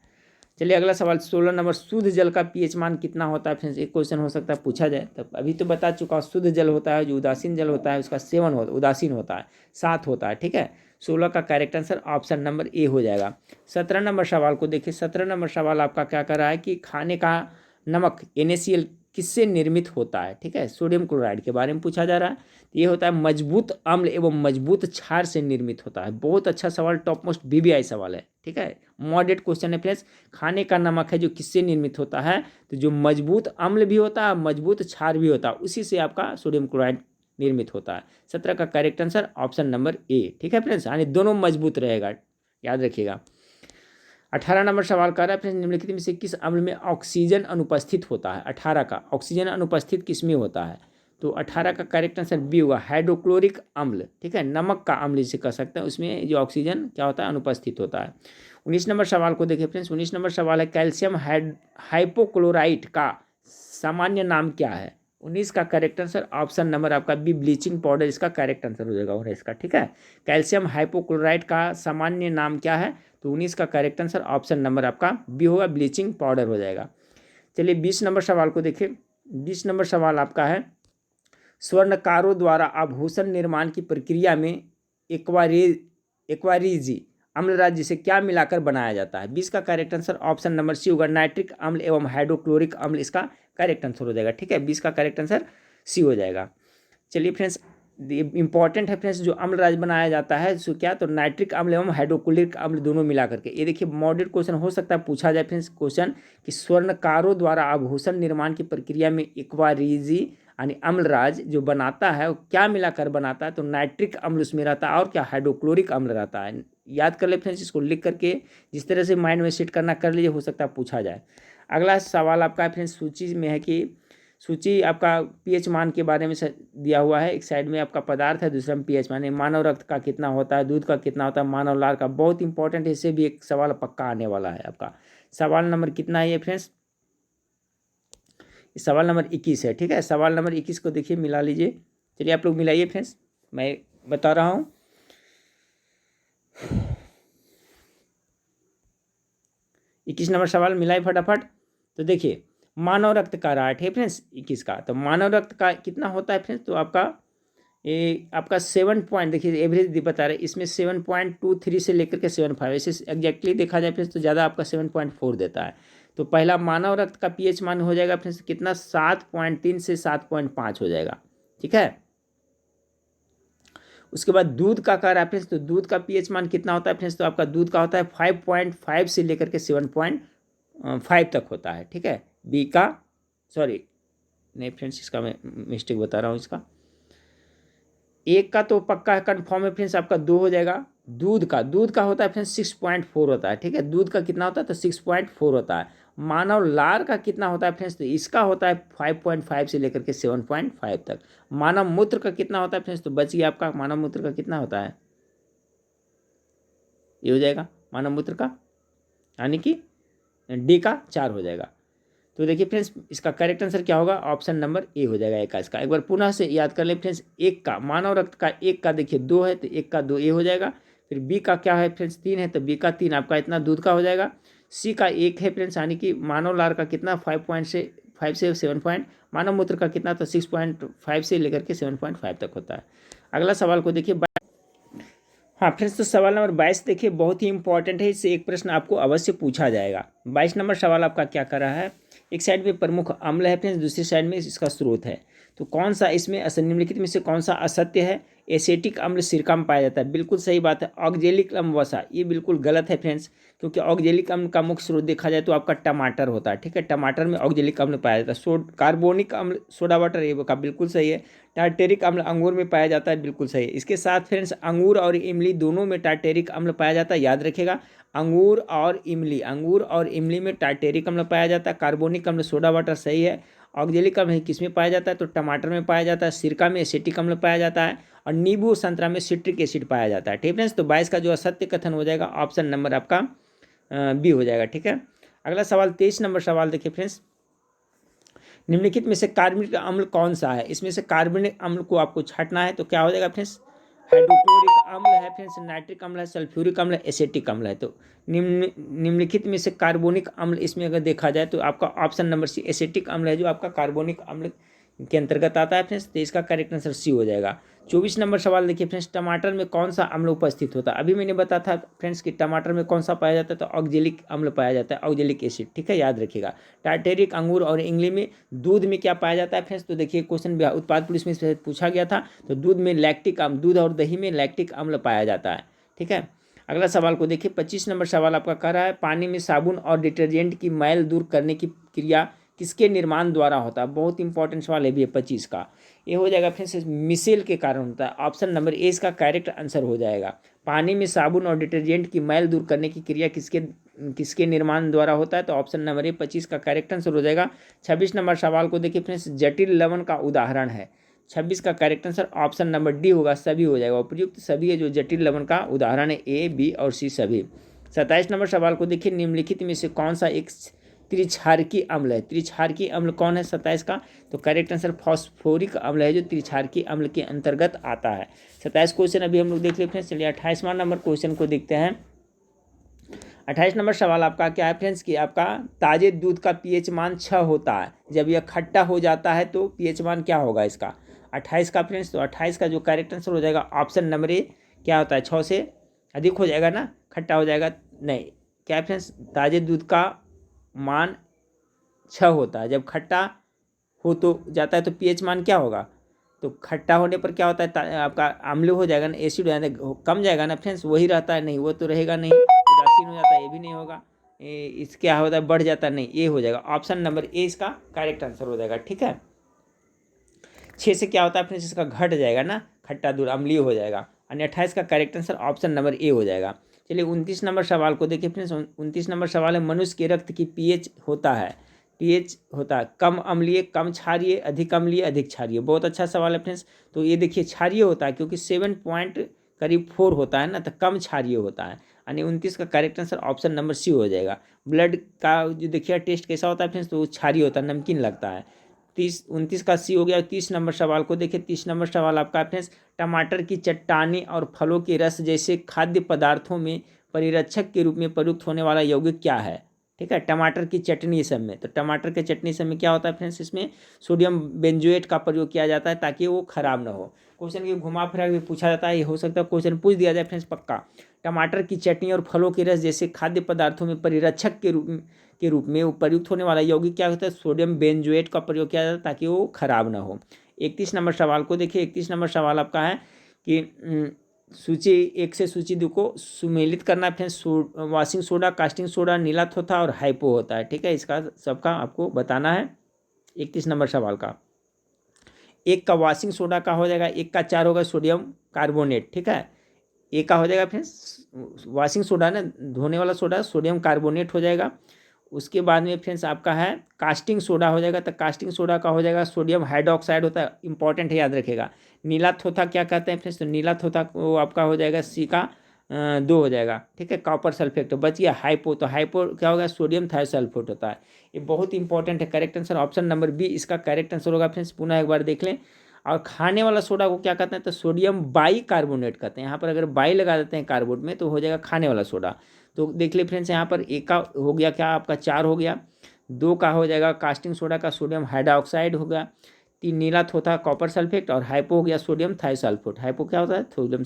चलिए अगला सवाल 16 नंबर, शुद्ध जल का पीएच मान कितना होता है फ्रेंड्स, एक क्वेश्चन हो सकता है पूछा जाए। तब अभी तो बता चुका हूँ, शुद्ध जल होता है जो उदासीन जल होता है उसका 7 होता, उदासीन होता है 7 होता है। ठीक है, 16 का correct answer option number A हो जाएगा। 17 नंबर सवाल को देखिए। 17 नंबर सवाल आपका क्या कर रहा है कि खाने का नमक NaCl किससे निर्मित होता है। ठीक है, सोडियम क्लोराइड के बारे में पूछा जा रहा है। ये होता है मजबूत अम्ल एवं मजबूत क्षार से निर्मित होता है। बहुत अच्छा सवाल, टॉप मोस्ट BBI सवाल है। ठीक है, मॉडरेट क्वेश्चन है फ्रेंड्स। खाने का नमक है जो किससे निर्मित होता है, तो जो मजबूत अम्ल भी होता है, मजबूत क्षार भी होता है, उसी से आपका सोडियम क्लोराइड निर्मित होता है। 17 का correct answer option number A. ठीक है फ्रेंड्स, यानी दोनों मजबूत रहेगा, याद रखिएगा। 18 नंबर सवाल कर रहा है फ्रेंड्स, निम्नलिखित में से किस अम्ल में ऑक्सीजन अनुपस्थित होता है। 18 का ऑक्सीजन अनुपस्थित किस में होता है, तो 18 का करेक्ट आंसर बी होगा, हाइड्रोक्लोरिक अम्ल। ठीक है, नमक का अम्ल जिसे कह सकते हैं, उसमें जो ऑक्सीजन क्या होता है, अनुपस्थित होता है। 19 नंबर सवाल को देखिए फ्रेंड्स। 19 नंबर सवाल है, कैल्शियम हाइपोक्लोराइट का सामान्य नाम क्या है। 19 का करेक्ट आंसर ऑप्शन नंबर आपका बी, ब्लीचिंग पाउडर इसका करेक्ट आंसर हो जाएगा। और इसका ठीक है, कैल्शियम हाइपोक्लोराइट का सामान्य नाम क्या है, तो 19 का करेक्ट आंसर ऑप्शन नंबर आपका बी होगा, ब्लीचिंग पाउडर हो जाएगा। चलिए 20 नंबर सवाल को देखिए। 20 नंबर सवाल आपका है, स्वर्णकारों द्वारा आभूषण निर्माण की प्रक्रिया में एक्वारीजी अम्लराज जिसे क्या मिलाकर बनाया जाता है। 20 का correct answer option number C होगा, नाइट्रिक अम्ल एवं हाइड्रोक्लोरिक अम्ल इसका करेक्ट आंसर हो जाएगा। ठीक है, 20 का करेक्ट आंसर सी हो जाएगा। चलिए फ्रेंड्स, इंपॉर्टेंट है फ्रेंड्स, जो अम्लराज बनाया जाता है सो क्या, तो नाइट्रिक अम्ल एवं हाइड्रोक्लोरिक अम्ल दोनों मिला करके। ये देखिए मॉडरेट क्वेश्चन हो सकता है पूछा जाए फ्रेंड्स क्वेश्चन कि स्वर्णकारों द्वारा आभूषण निर्माण की प्रक्रिया में एक्वारीजी यानी अम्लराज जो बनाता है वो क्या मिलाकर बनाता है, तो नाइट्रिक अम्ल उसमें रहता है और क्या, हाइड्रोक्लोरिक अम्ल रहता है। याद कर ले फ्रेंड्स, इसको लिख करके जिस तरह से माइंड में सेट करना कर लीजिए, हो सकता है पूछा जाए। अगला सवाल आपका फ्रेंड्स सूची में है कि सूची आपका पीएच मान के बारे में दिया हुआ है। एक साइड में आपका पदार्थ है, दूसरा में पीएच मान है। मानव रक्त का कितना होता है, दूध का कितना होता है, मानव लार का, बहुत इंपॉर्टेंट है, इससे भी एक सवाल पक्का आने वाला है आपका। सवाल नंबर कितना है ये फ्रेंड्स, सवाल नंबर 21 है। ठीक है, सवाल नंबर 21 को देखिए, मिला लीजिए। चलिए आप लोग मिलाइए फ्रेंड्स, मैं बता रहा हूँ। 21 नंबर सवाल मिलाए फटाफट। तो देखिए मानव रक्त का राट है फ्रेंड्स 21 का, तो मानव रक्त का कितना होता है फ्रेंड्स, तो आपका 7 पॉइंट, देखिए एवरेज बता रहे इसमें 7.23 से लेकर के 7.5, ऐसे एग्जैक्टली देखा जाए फ्रेंड्स तो ज़्यादा आपका 7.4 देता है। तो पहला मानव रक्त का पीएच मान हो जाएगा फ्रेंड्स कितना, 7.3 से 7.5 हो जाएगा। ठीक है, उसके बाद दूध का कह रहा है फ्रेंड्स, तो दूध का पीएच मान कितना होता है फ्रेंड्स, तो आपका दूध का होता है 5.5 से लेकर के 7.5 तक होता है। ठीक है, बी का, सॉरी नहीं फ्रेंड्स इसका मैं मिस्टेक बता रहा हूँ, इसका एक का तो पक्का है, कन्फर्म है फ्रेंड्स, आपका 2 हो जाएगा। दूध का होता है फ्रेंड्स 6.4 होता है। ठीक है, दूध का कितना होता है, तो 6.4 होता है। मानव लार का कितना होता है फ्रेंड्स, तो इसका होता है 5.5 से लेकर के 7.5 तक। मानव मूत्र का कितना होता है फ्रेंड्स, तो बच गया आपका, मानव मूत्र का कितना होता है, ये हो जाएगा मानव मूत्र का, यानी कि डी का 4 हो जाएगा। तो देखिए फ्रेंड्स इसका करेक्ट आंसर क्या होगा, ऑप्शन नंबर ए हो जाएगा एक का। इसका एक बार पुनः से याद कर ले फ्रेंड्स, एक का मानव रक्त का एक का देखिए 2 है, तो एक का 2 ए हो जाएगा। फिर बी का क्या है फ्रेंड्स 3 है, तो बी का 3 आपका इतना दूध का हो जाएगा। सी का 1 है फ्रेंड्स, यानी कि मानव लार का कितना 5 से 7 मानव मूत्र का कितना, तो 6.5 से लेकर के 7.5 तक होता है। अगला सवाल को देखिए। हाँ फ्रेंड्स, तो सवाल नंबर 22 देखिए बहुत ही इंपॉर्टेंट है, इससे एक प्रश्न आपको अवश्य पूछा जाएगा। 22 नंबर सवाल आपका क्या कर रहा है, एक साइड में प्रमुख अम्ल है फ्रेंड्स, दूसरी साइड में इसका स्रोत है। तो कौन सा इसमें निम्नलिखित में से कौन सा असत्य है। एसेटिक अम्ल सिरका में पाया जाता है, बिल्कुल सही बात है। ऑक्जेलिक अम्ल वसा, ये बिल्कुल गलत है फ्रेंड्स, क्योंकि ऑक्जेलिक अम्ल का मुख्य स्रोत देखा जाए तो आपका टमाटर होता है। ठीक है, टमाटर में ऑक्जेलिक अम्ल पाया जाता है। कार्बोनिक अम्ल सोडा वाटर, ये का बिल्कुल सही है। टार्टेरिक अम्ल अंगूर में पाया जाता है, बिल्कुल सही है। इसके साथ फ्रेंड्स अंगूर और इमली दोनों में टार्टेरिक अम्ल पाया जाता है, याद रखिएगा। अंगूर और इमली में टार्टेरिक अम्ल पाया जाता है। कार्बोनिक अम्ल सोडा वाटर सही है, ऑक्जेलिक अम्ल किस में पाया जाता है, तो टमाटर में पाया जाता है, सिरका में एसिटिक अम्ल पाया जाता है, और नींबू संतरा में सिट्रिक एसिड पाया जाता है। ठीक है फ्रेंड्स, तो 22 का जो असत्य कथन हो जाएगा ऑप्शन नंबर आपका बी हो जाएगा। ठीक है, अगला सवाल 23 नंबर सवाल देखिए फ्रेंड्स, निम्नलिखित में से कार्बनिक अम्ल कौन सा है। इसमें से कार्बनिक अम्ल को आपको छांटना है, तो क्या हो जाएगा फ्रेंड्स, हाइड्रोक्लोरिक अम्ल है फ्रेंड्स, नाइट्रिक अम्ल है, सल्फ्यूरिक अम्ल है, एसिटिक अम्ल है। तो निम्नलिखित में से कार्बोनिक अम्ल इसमें अगर देखा जाए तो आपका ऑप्शन नंबर सी एसिटिक अम्ल है जो आपका कार्बोनिक अम्ल के अंतर्गत आता है फ्रेंड्स, तो इसका करेक्ट आंसर सी हो जाएगा। 24 नंबर सवाल देखिए फ्रेंड्स, टमाटर में कौन सा अम्ल उपस्थित होता है। अभी मैंने बताया था फ्रेंड्स कि टमाटर में कौन सा पाया जाता है, तो ऑक्जेलिक अम्ल पाया जाता है, ऑक्जेलिक एसिड। ठीक है, याद रखिएगा। टार्टेरिक, अंगूर और इमली में, दूध में क्या पाया जाता है फ्रेंड्स, तो देखिए क्वेश्चन उत्पाद पुलिस में से पूछा गया था, तो दूध में लैक्टिक अम्ल, दूध और दही में लैक्टिक अम्ल पाया जाता है। ठीक है, अगला सवाल को देखिए, 25 नंबर सवाल आपका कह रहा है, पानी में साबुन और डिटर्जेंट की मैल दूर करने की क्रिया किसके निर्माण द्वारा होता है। बहुत इंपॉर्टेंट सवाल है भी 25 का। ये हो जाएगा फ्रेंड्स मिसेल के कारण होता है, ऑप्शन नंबर ए इसका करेक्ट आंसर हो जाएगा। पानी में साबुन और डिटर्जेंट की मैल दूर करने की क्रिया किसके निर्माण द्वारा होता है, तो ऑप्शन नंबर ए 25 का करेक्ट आंसर हो जाएगा। 26 नंबर सवाल को देखिए फ्रेंड्स, जटिल लवण का उदाहरण है। 26 का correct answer option number D होगा, सभी हो जाएगा। उपयुक्त सभी है जो जटिल लवण का उदाहरण है, ए, बी और सी सभी। 27 नंबर सवाल को देखिए, निम्नलिखित में से कौन सा एक त्रिक्षारकी अम्ल है। त्रिक्षारकी अम्ल कौन है 27 का, तो करेक्ट आंसर फॉस्फोरिक अम्ल है जो त्रिक्षारकी अम्ल के अंतर्गत आता है। 27 क्वेश्चन अभी हम लोग देख लेते हैं। चलिए 28वां नंबर क्वेश्चन को देखते हैं। 28 नंबर सवाल आपका क्या है फ्रेंड्स कि आपका ताजे दूध का पीएच मान 6 होता है, जब यह खट्टा हो जाता है तो पीएच मान क्या होगा इसका 28 का फ्रेंड्स, तो 28 का जो करेक्ट आंसर हो जाएगा ऑप्शन नंबर ए क्या होता है, 6 से अधिक हो जाएगा ना, खट्टा हो जाएगा नहीं, क्या है फ्रेंड्स, ताजे दूध का मान 6 होता है, जब खट्टा हो तो जाता है तो पीएच मान क्या होगा, तो खट्टा होने पर क्या होता है आपका अम्ल हो जाएगा ना, एसिड हो जाएगा, कम जाएगा ना फ्रेंड्स, वही रहता है नहीं, वो तो रहेगा नहीं, उदासीन हो जाता है, ये भी नहीं होगा, इस क्या होता है बढ़ जाता है नहीं, ये हो जाएगा ऑप्शन नंबर ए इसका करेक्ट आंसर हो जाएगा। ठीक है, 6 से क्या होता है फ्रेंड्स, इसका घट जाएगा ना, खट्टा दूध अम्लीय हो जाएगा, यानी 28 का correct answer option number A हो जाएगा। चलिए 29 नंबर सवाल को देखिए फ्रेंड्स, 29 नंबर सवाल है, मनुष्य के रक्त की पीएच होता है, पीएच होता है कम अम्लीय, कम क्षारीय, अधिक अम्लीय, अधिक क्षारीय। बहुत अच्छा सवाल है फ्रेंड्स, तो ये देखिए क्षारीय होता है क्योंकि 7 पॉइंट करीब 4 होता है ना, तो कम क्षारीय होता है, यानी 29 का correct answer option number C हो जाएगा। ब्लड का जो देखिए टेस्ट कैसा होता है फ्रेंड्स, तो क्षारीय होता है, नमकीन लगता है। 29 का सी हो गया। 30 नंबर सवाल को देखिए, 30 नंबर सवाल आपका फ्रेंड्स, टमाटर की चट्टानी और फलों के रस जैसे खाद्य पदार्थों में परिरक्षक के रूप में प्रयुक्त होने वाला यौगिक क्या है। ठीक है, टमाटर की चटनी सब में, तो टमाटर के चटनी सब में क्या होता है फ्रेंड्स, इसमें सोडियम बेंजोएट का प्रयोग किया जाता है ताकि वो खराब ना हो। क्वेश्चन की घुमा फिरा भी पूछा जाता है, ये हो सकता है क्वेश्चन पूछ दिया जाए फ्रेंड्स पक्का। टमाटर की चटनी और फलों के रस जैसे खाद्य पदार्थों में परिरक्षक के रूप में प्रयुक्त होने वाला यौगिक क्या होता है, सोडियम बेंजोएट का प्रयोग किया जाता है ताकि वो खराब ना हो। 31 नंबर सवाल को देखिए, 31 नंबर सवाल आपका है कि सूची 1 से सूची 2 को सुमेलित करना है friends, washing soda, caustic soda, नीला थोथा और हाइपो होता है। ठीक है, इसका सबका आपको बताना है। 31 नंबर सवाल का, एक का वॉशिंग सोडा का हो जाएगा, एक का 4 होगा सोडियम कार्बोनेट। ठीक है, एक का हो जाएगा फ्रेंड्स वॉशिंग सोडा ना, धोने वाला सोडा, सोडियम कार्बोनेट हो जाएगा। उसके बाद में फ्रेंड्स आपका है कास्टिंग सोडा हो जाएगा, तो कास्टिंग सोडा का हो जाएगा सोडियम हाइड्रोक्साइड होता है, इंपॉर्टेंट है याद रखेगा। नीला थोथा क्या कहते हैं फ्रेंड्स, तो नीला थोथा वो आपका हो जाएगा सी का 2 हो जाएगा। ठीक है, कॉपर सल्फेट, तो बच गया हाइपो, तो हाइपो क्या होगा, सोडियम थायोसल्फेट होता है। ये बहुत इंपॉर्टेंट है, correct answer option number B इसका करेक्ट आंसर होगा फ्रेंड्स, पुनः एक बार देख लें। और खाने वाला सोडा को क्या कहते हैं, तो सोडियम बाई कार्बोनेट कहते हैं। यहाँ पर अगर बाई लगा देते हैं कार्बोनेट में तो हो जाएगा खाने वाला सोडा। तो देख ले फ्रेंड्स, यहाँ पर एक का हो गया क्या आपका 4 हो गया, 2 का हो जाएगा कास्टिंग सोडा का सोडियम हाइड्रोक्साइड हो गया, 3 नीला थोथा कॉपर सल्फेट, और हाइपो हो गया सोडियम थायोसल्फेट। हाइपो क्या होता है, सोडियम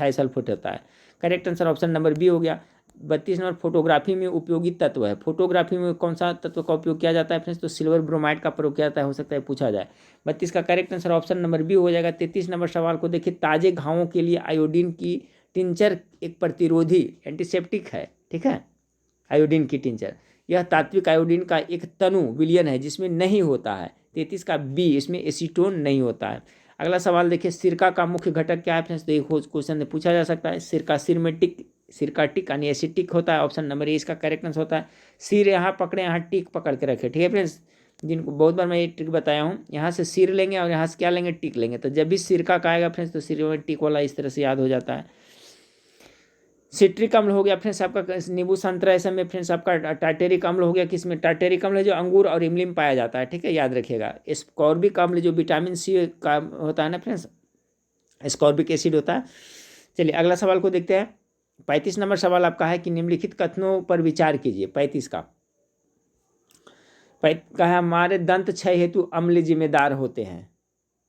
थायोसल्फेट होता है। Correct answer option number B हो गया। 32 नंबर, फोटोग्राफी में उपयोगी तत्व है। फोटोग्राफी में कौन सा तत्व का उपयोग किया जाता है फ्रेंड्स, तो सिल्वर ब्रोमाइड का प्रयोग किया जाता है, हो सकता है पूछा जाए। 32 का correct answer option number B हो जाएगा। 33 नंबर सवाल को देखिए, ताजे घावों के लिए आयोडीन की टिंचर एक प्रतिरोधी एंटीसेप्टिक है। ठीक है, आयोडीन की टिंचर, यह तात्विक आयोडीन का एक तनु विलयन है जिसमें नहीं होता है। 33 का बी, इसमें एसीटोन नहीं होता है। अगला सवाल देखिए, सिरका का मुख्य घटक क्या है फ्रेंड्स, तो एक क्वेश्चन में पूछा जा सकता है। सिरका सिरका टिक यानी एसिटिक होता है, ऑप्शन नंबर ए इसका करेक्ट आंसर होता है। सिर यहाँ पकड़े, यहाँ टिक पकड़ के रखे। ठीक है फ्रेंड्स, जिनको बहुत बार मैं ये ट्रिक बताया हूँ, यहाँ से सिर लेंगे और यहाँ से क्या लेंगे, टिक लेंगे। तो जब भी सिरका का आएगा फ्रेंड्स तो सिर में टिक वाला इस तरह से याद हो जाता है। सिट्रिक अम्ल हो गया फ्रेंड्स आपका नींबू संतरा, ऐसे में फ्रेंड्स आपका टार्टेरिक अम्ल हो गया, किसमें, टार्टेरिक अम्ल है जो अंगूर और इमली में पाया जाता है, ठीक है, याद रखिएगा। एस्कॉर्बिक अम्ल जो विटामिन सी का होता है ना फ्रेंड्स, एस्कॉर्बिक एसिड होता है। चलिए अगला सवाल को देखते हैं। 35 नंबर सवाल आपका है कि निम्नलिखित कथनों पर विचार कीजिए। 35 का है हमारे दंत क्षय हेतु अम्ल जिम्मेदार होते हैं,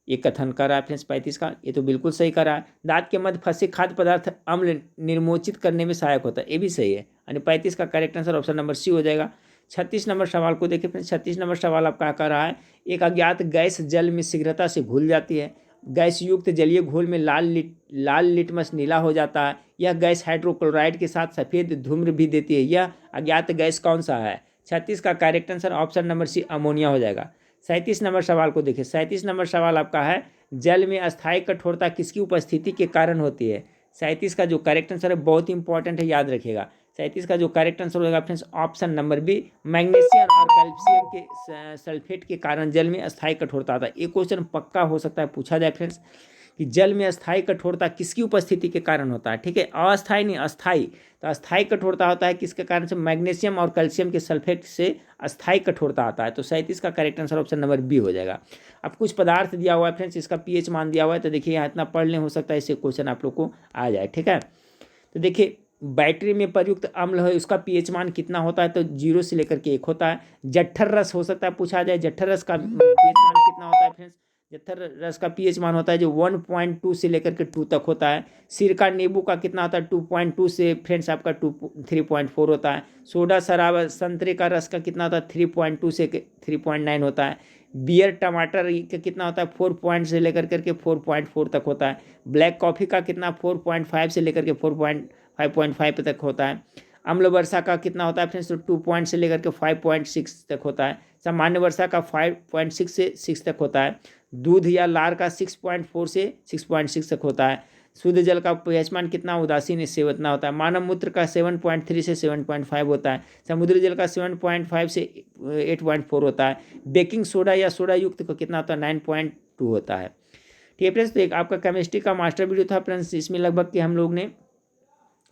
ये कथन कर रहा है फ्रेंड्स 35 का, ये तो बिल्कुल सही कर रहा है। दांत के मध्य फंसे खाद्य पदार्थ अम्ल निर्मोचित करने में सहायक होता है, ये भी सही है, यानी 35 का correct answer option number C हो जाएगा। 36 नंबर सवाल को देखिए फ्रेंड्स, 36 नंबर सवाल आपका कर रहा है, एक अज्ञात गैस जल में शीघ्रता से घुल जाती है, गैस युक्त जलीय घोल में लाल लिटमस नीला हो जाता है, यह गैस हाइड्रोक्लोराइड के साथ सफ़ेद धूम्र भी देती है, यह अज्ञात गैस कौन सा है। 36 का correct answer option number C ammonia हो जाएगा। 37 नंबर सवाल को देखिए, 37 नंबर सवाल आपका है, जल में अस्थायी कठोरता किसकी उपस्थिति के कारण होती है। 37 का जो करेक्ट आंसर है बहुत इंपॉर्टेंट है, याद रखिएगा। 37 का जो करेक्ट आंसर होगा friends option number B, magnesium और कैल्शियम के सल्फेट के कारण जल में अस्थायी कठोरता आता है। ये क्वेश्चन पक्का हो सकता है पूछा जाए फ्रेंड्स कि जल में अस्थायी कठोरता किसकी उपस्थिति के कारण होता है, ठीक है, अस्थायी नहीं अस्थायी। तो अस्थायी कठोरता होता है किसके कारण से, मैग्नीशियम और कैल्शियम के सल्फेट से अस्थायी कठोरता आता है। तो 37 का correct answer option number B हो जाएगा। अब कुछ पदार्थ दिया हुआ है फ्रेंड्स, इसका पीएच मान दिया हुआ है, तो देखिए यहाँ इतना पढ़ लें, हो सकता है इससे क्वेश्चन आप लोग को आ जाए, ठीक है। तो देखिए बैटरी में प्रयुक्त अम्ल है उसका पीएच मान कितना होता है, तो 0 से लेकर के 1 होता है। जठर रस हो सकता है पूछा जाए, जठर रस का पीएच मान कितना होता है फ्रेंड्स, जठर रस का पीएच मान होता है जो 1.2 से लेकर के 2 तक होता है। सिरका नींबू का कितना होता है, 2.2 से फ्रेंड्स आपका 3.4 होता है। सोडा शराब संतरे का रस का कितना होता है, 3.2 से 3.9 होता है। बियर टमाटर का कितना होता है, 4 पॉइंट से लेकर करके 4.4 तक होता है। ब्लैक कॉफ़ी का कितना 4.5 से लेकर के 5.5 तक होता है। अम्ल वर्षा का कितना होता है फ्रेंड्स, तो 2 पॉइंट से लेकर के 5.6 तक होता है। सामान्य वर्षा का 5.6 से 6 तक होता है। दूध या लार का 6.4 से 6.6 तक होता है। शुद्ध जल का पीएच मान कितना, उदासीन इससे उतना होता है। मानव मूत्र का 7.3 से 7.5 होता है। समुद्री जल का 7.5 से 8.4 होता है। बेकिंग सोडा या सोडा युक्त का कितना होता है, 9.2 होता है। ठीक है फ्रेंड्स, तो एक आपका केमिस्ट्री का मास्टर वीडियो था फ्रेंड्स, इसमें लगभग कि हम लोग ने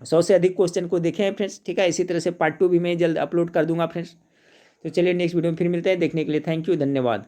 100 से अधिक क्वेश्चन को देखे हैं फ्रेंड्स, ठीक है। इसी तरह से पार्ट 2 भी मैं जल्द अपलोड कर दूंगा फ्रेंड्स। तो चलिए नेक्स्ट वीडियो में फिर मिलते हैं, देखने के लिए थैंक यू, धन्यवाद।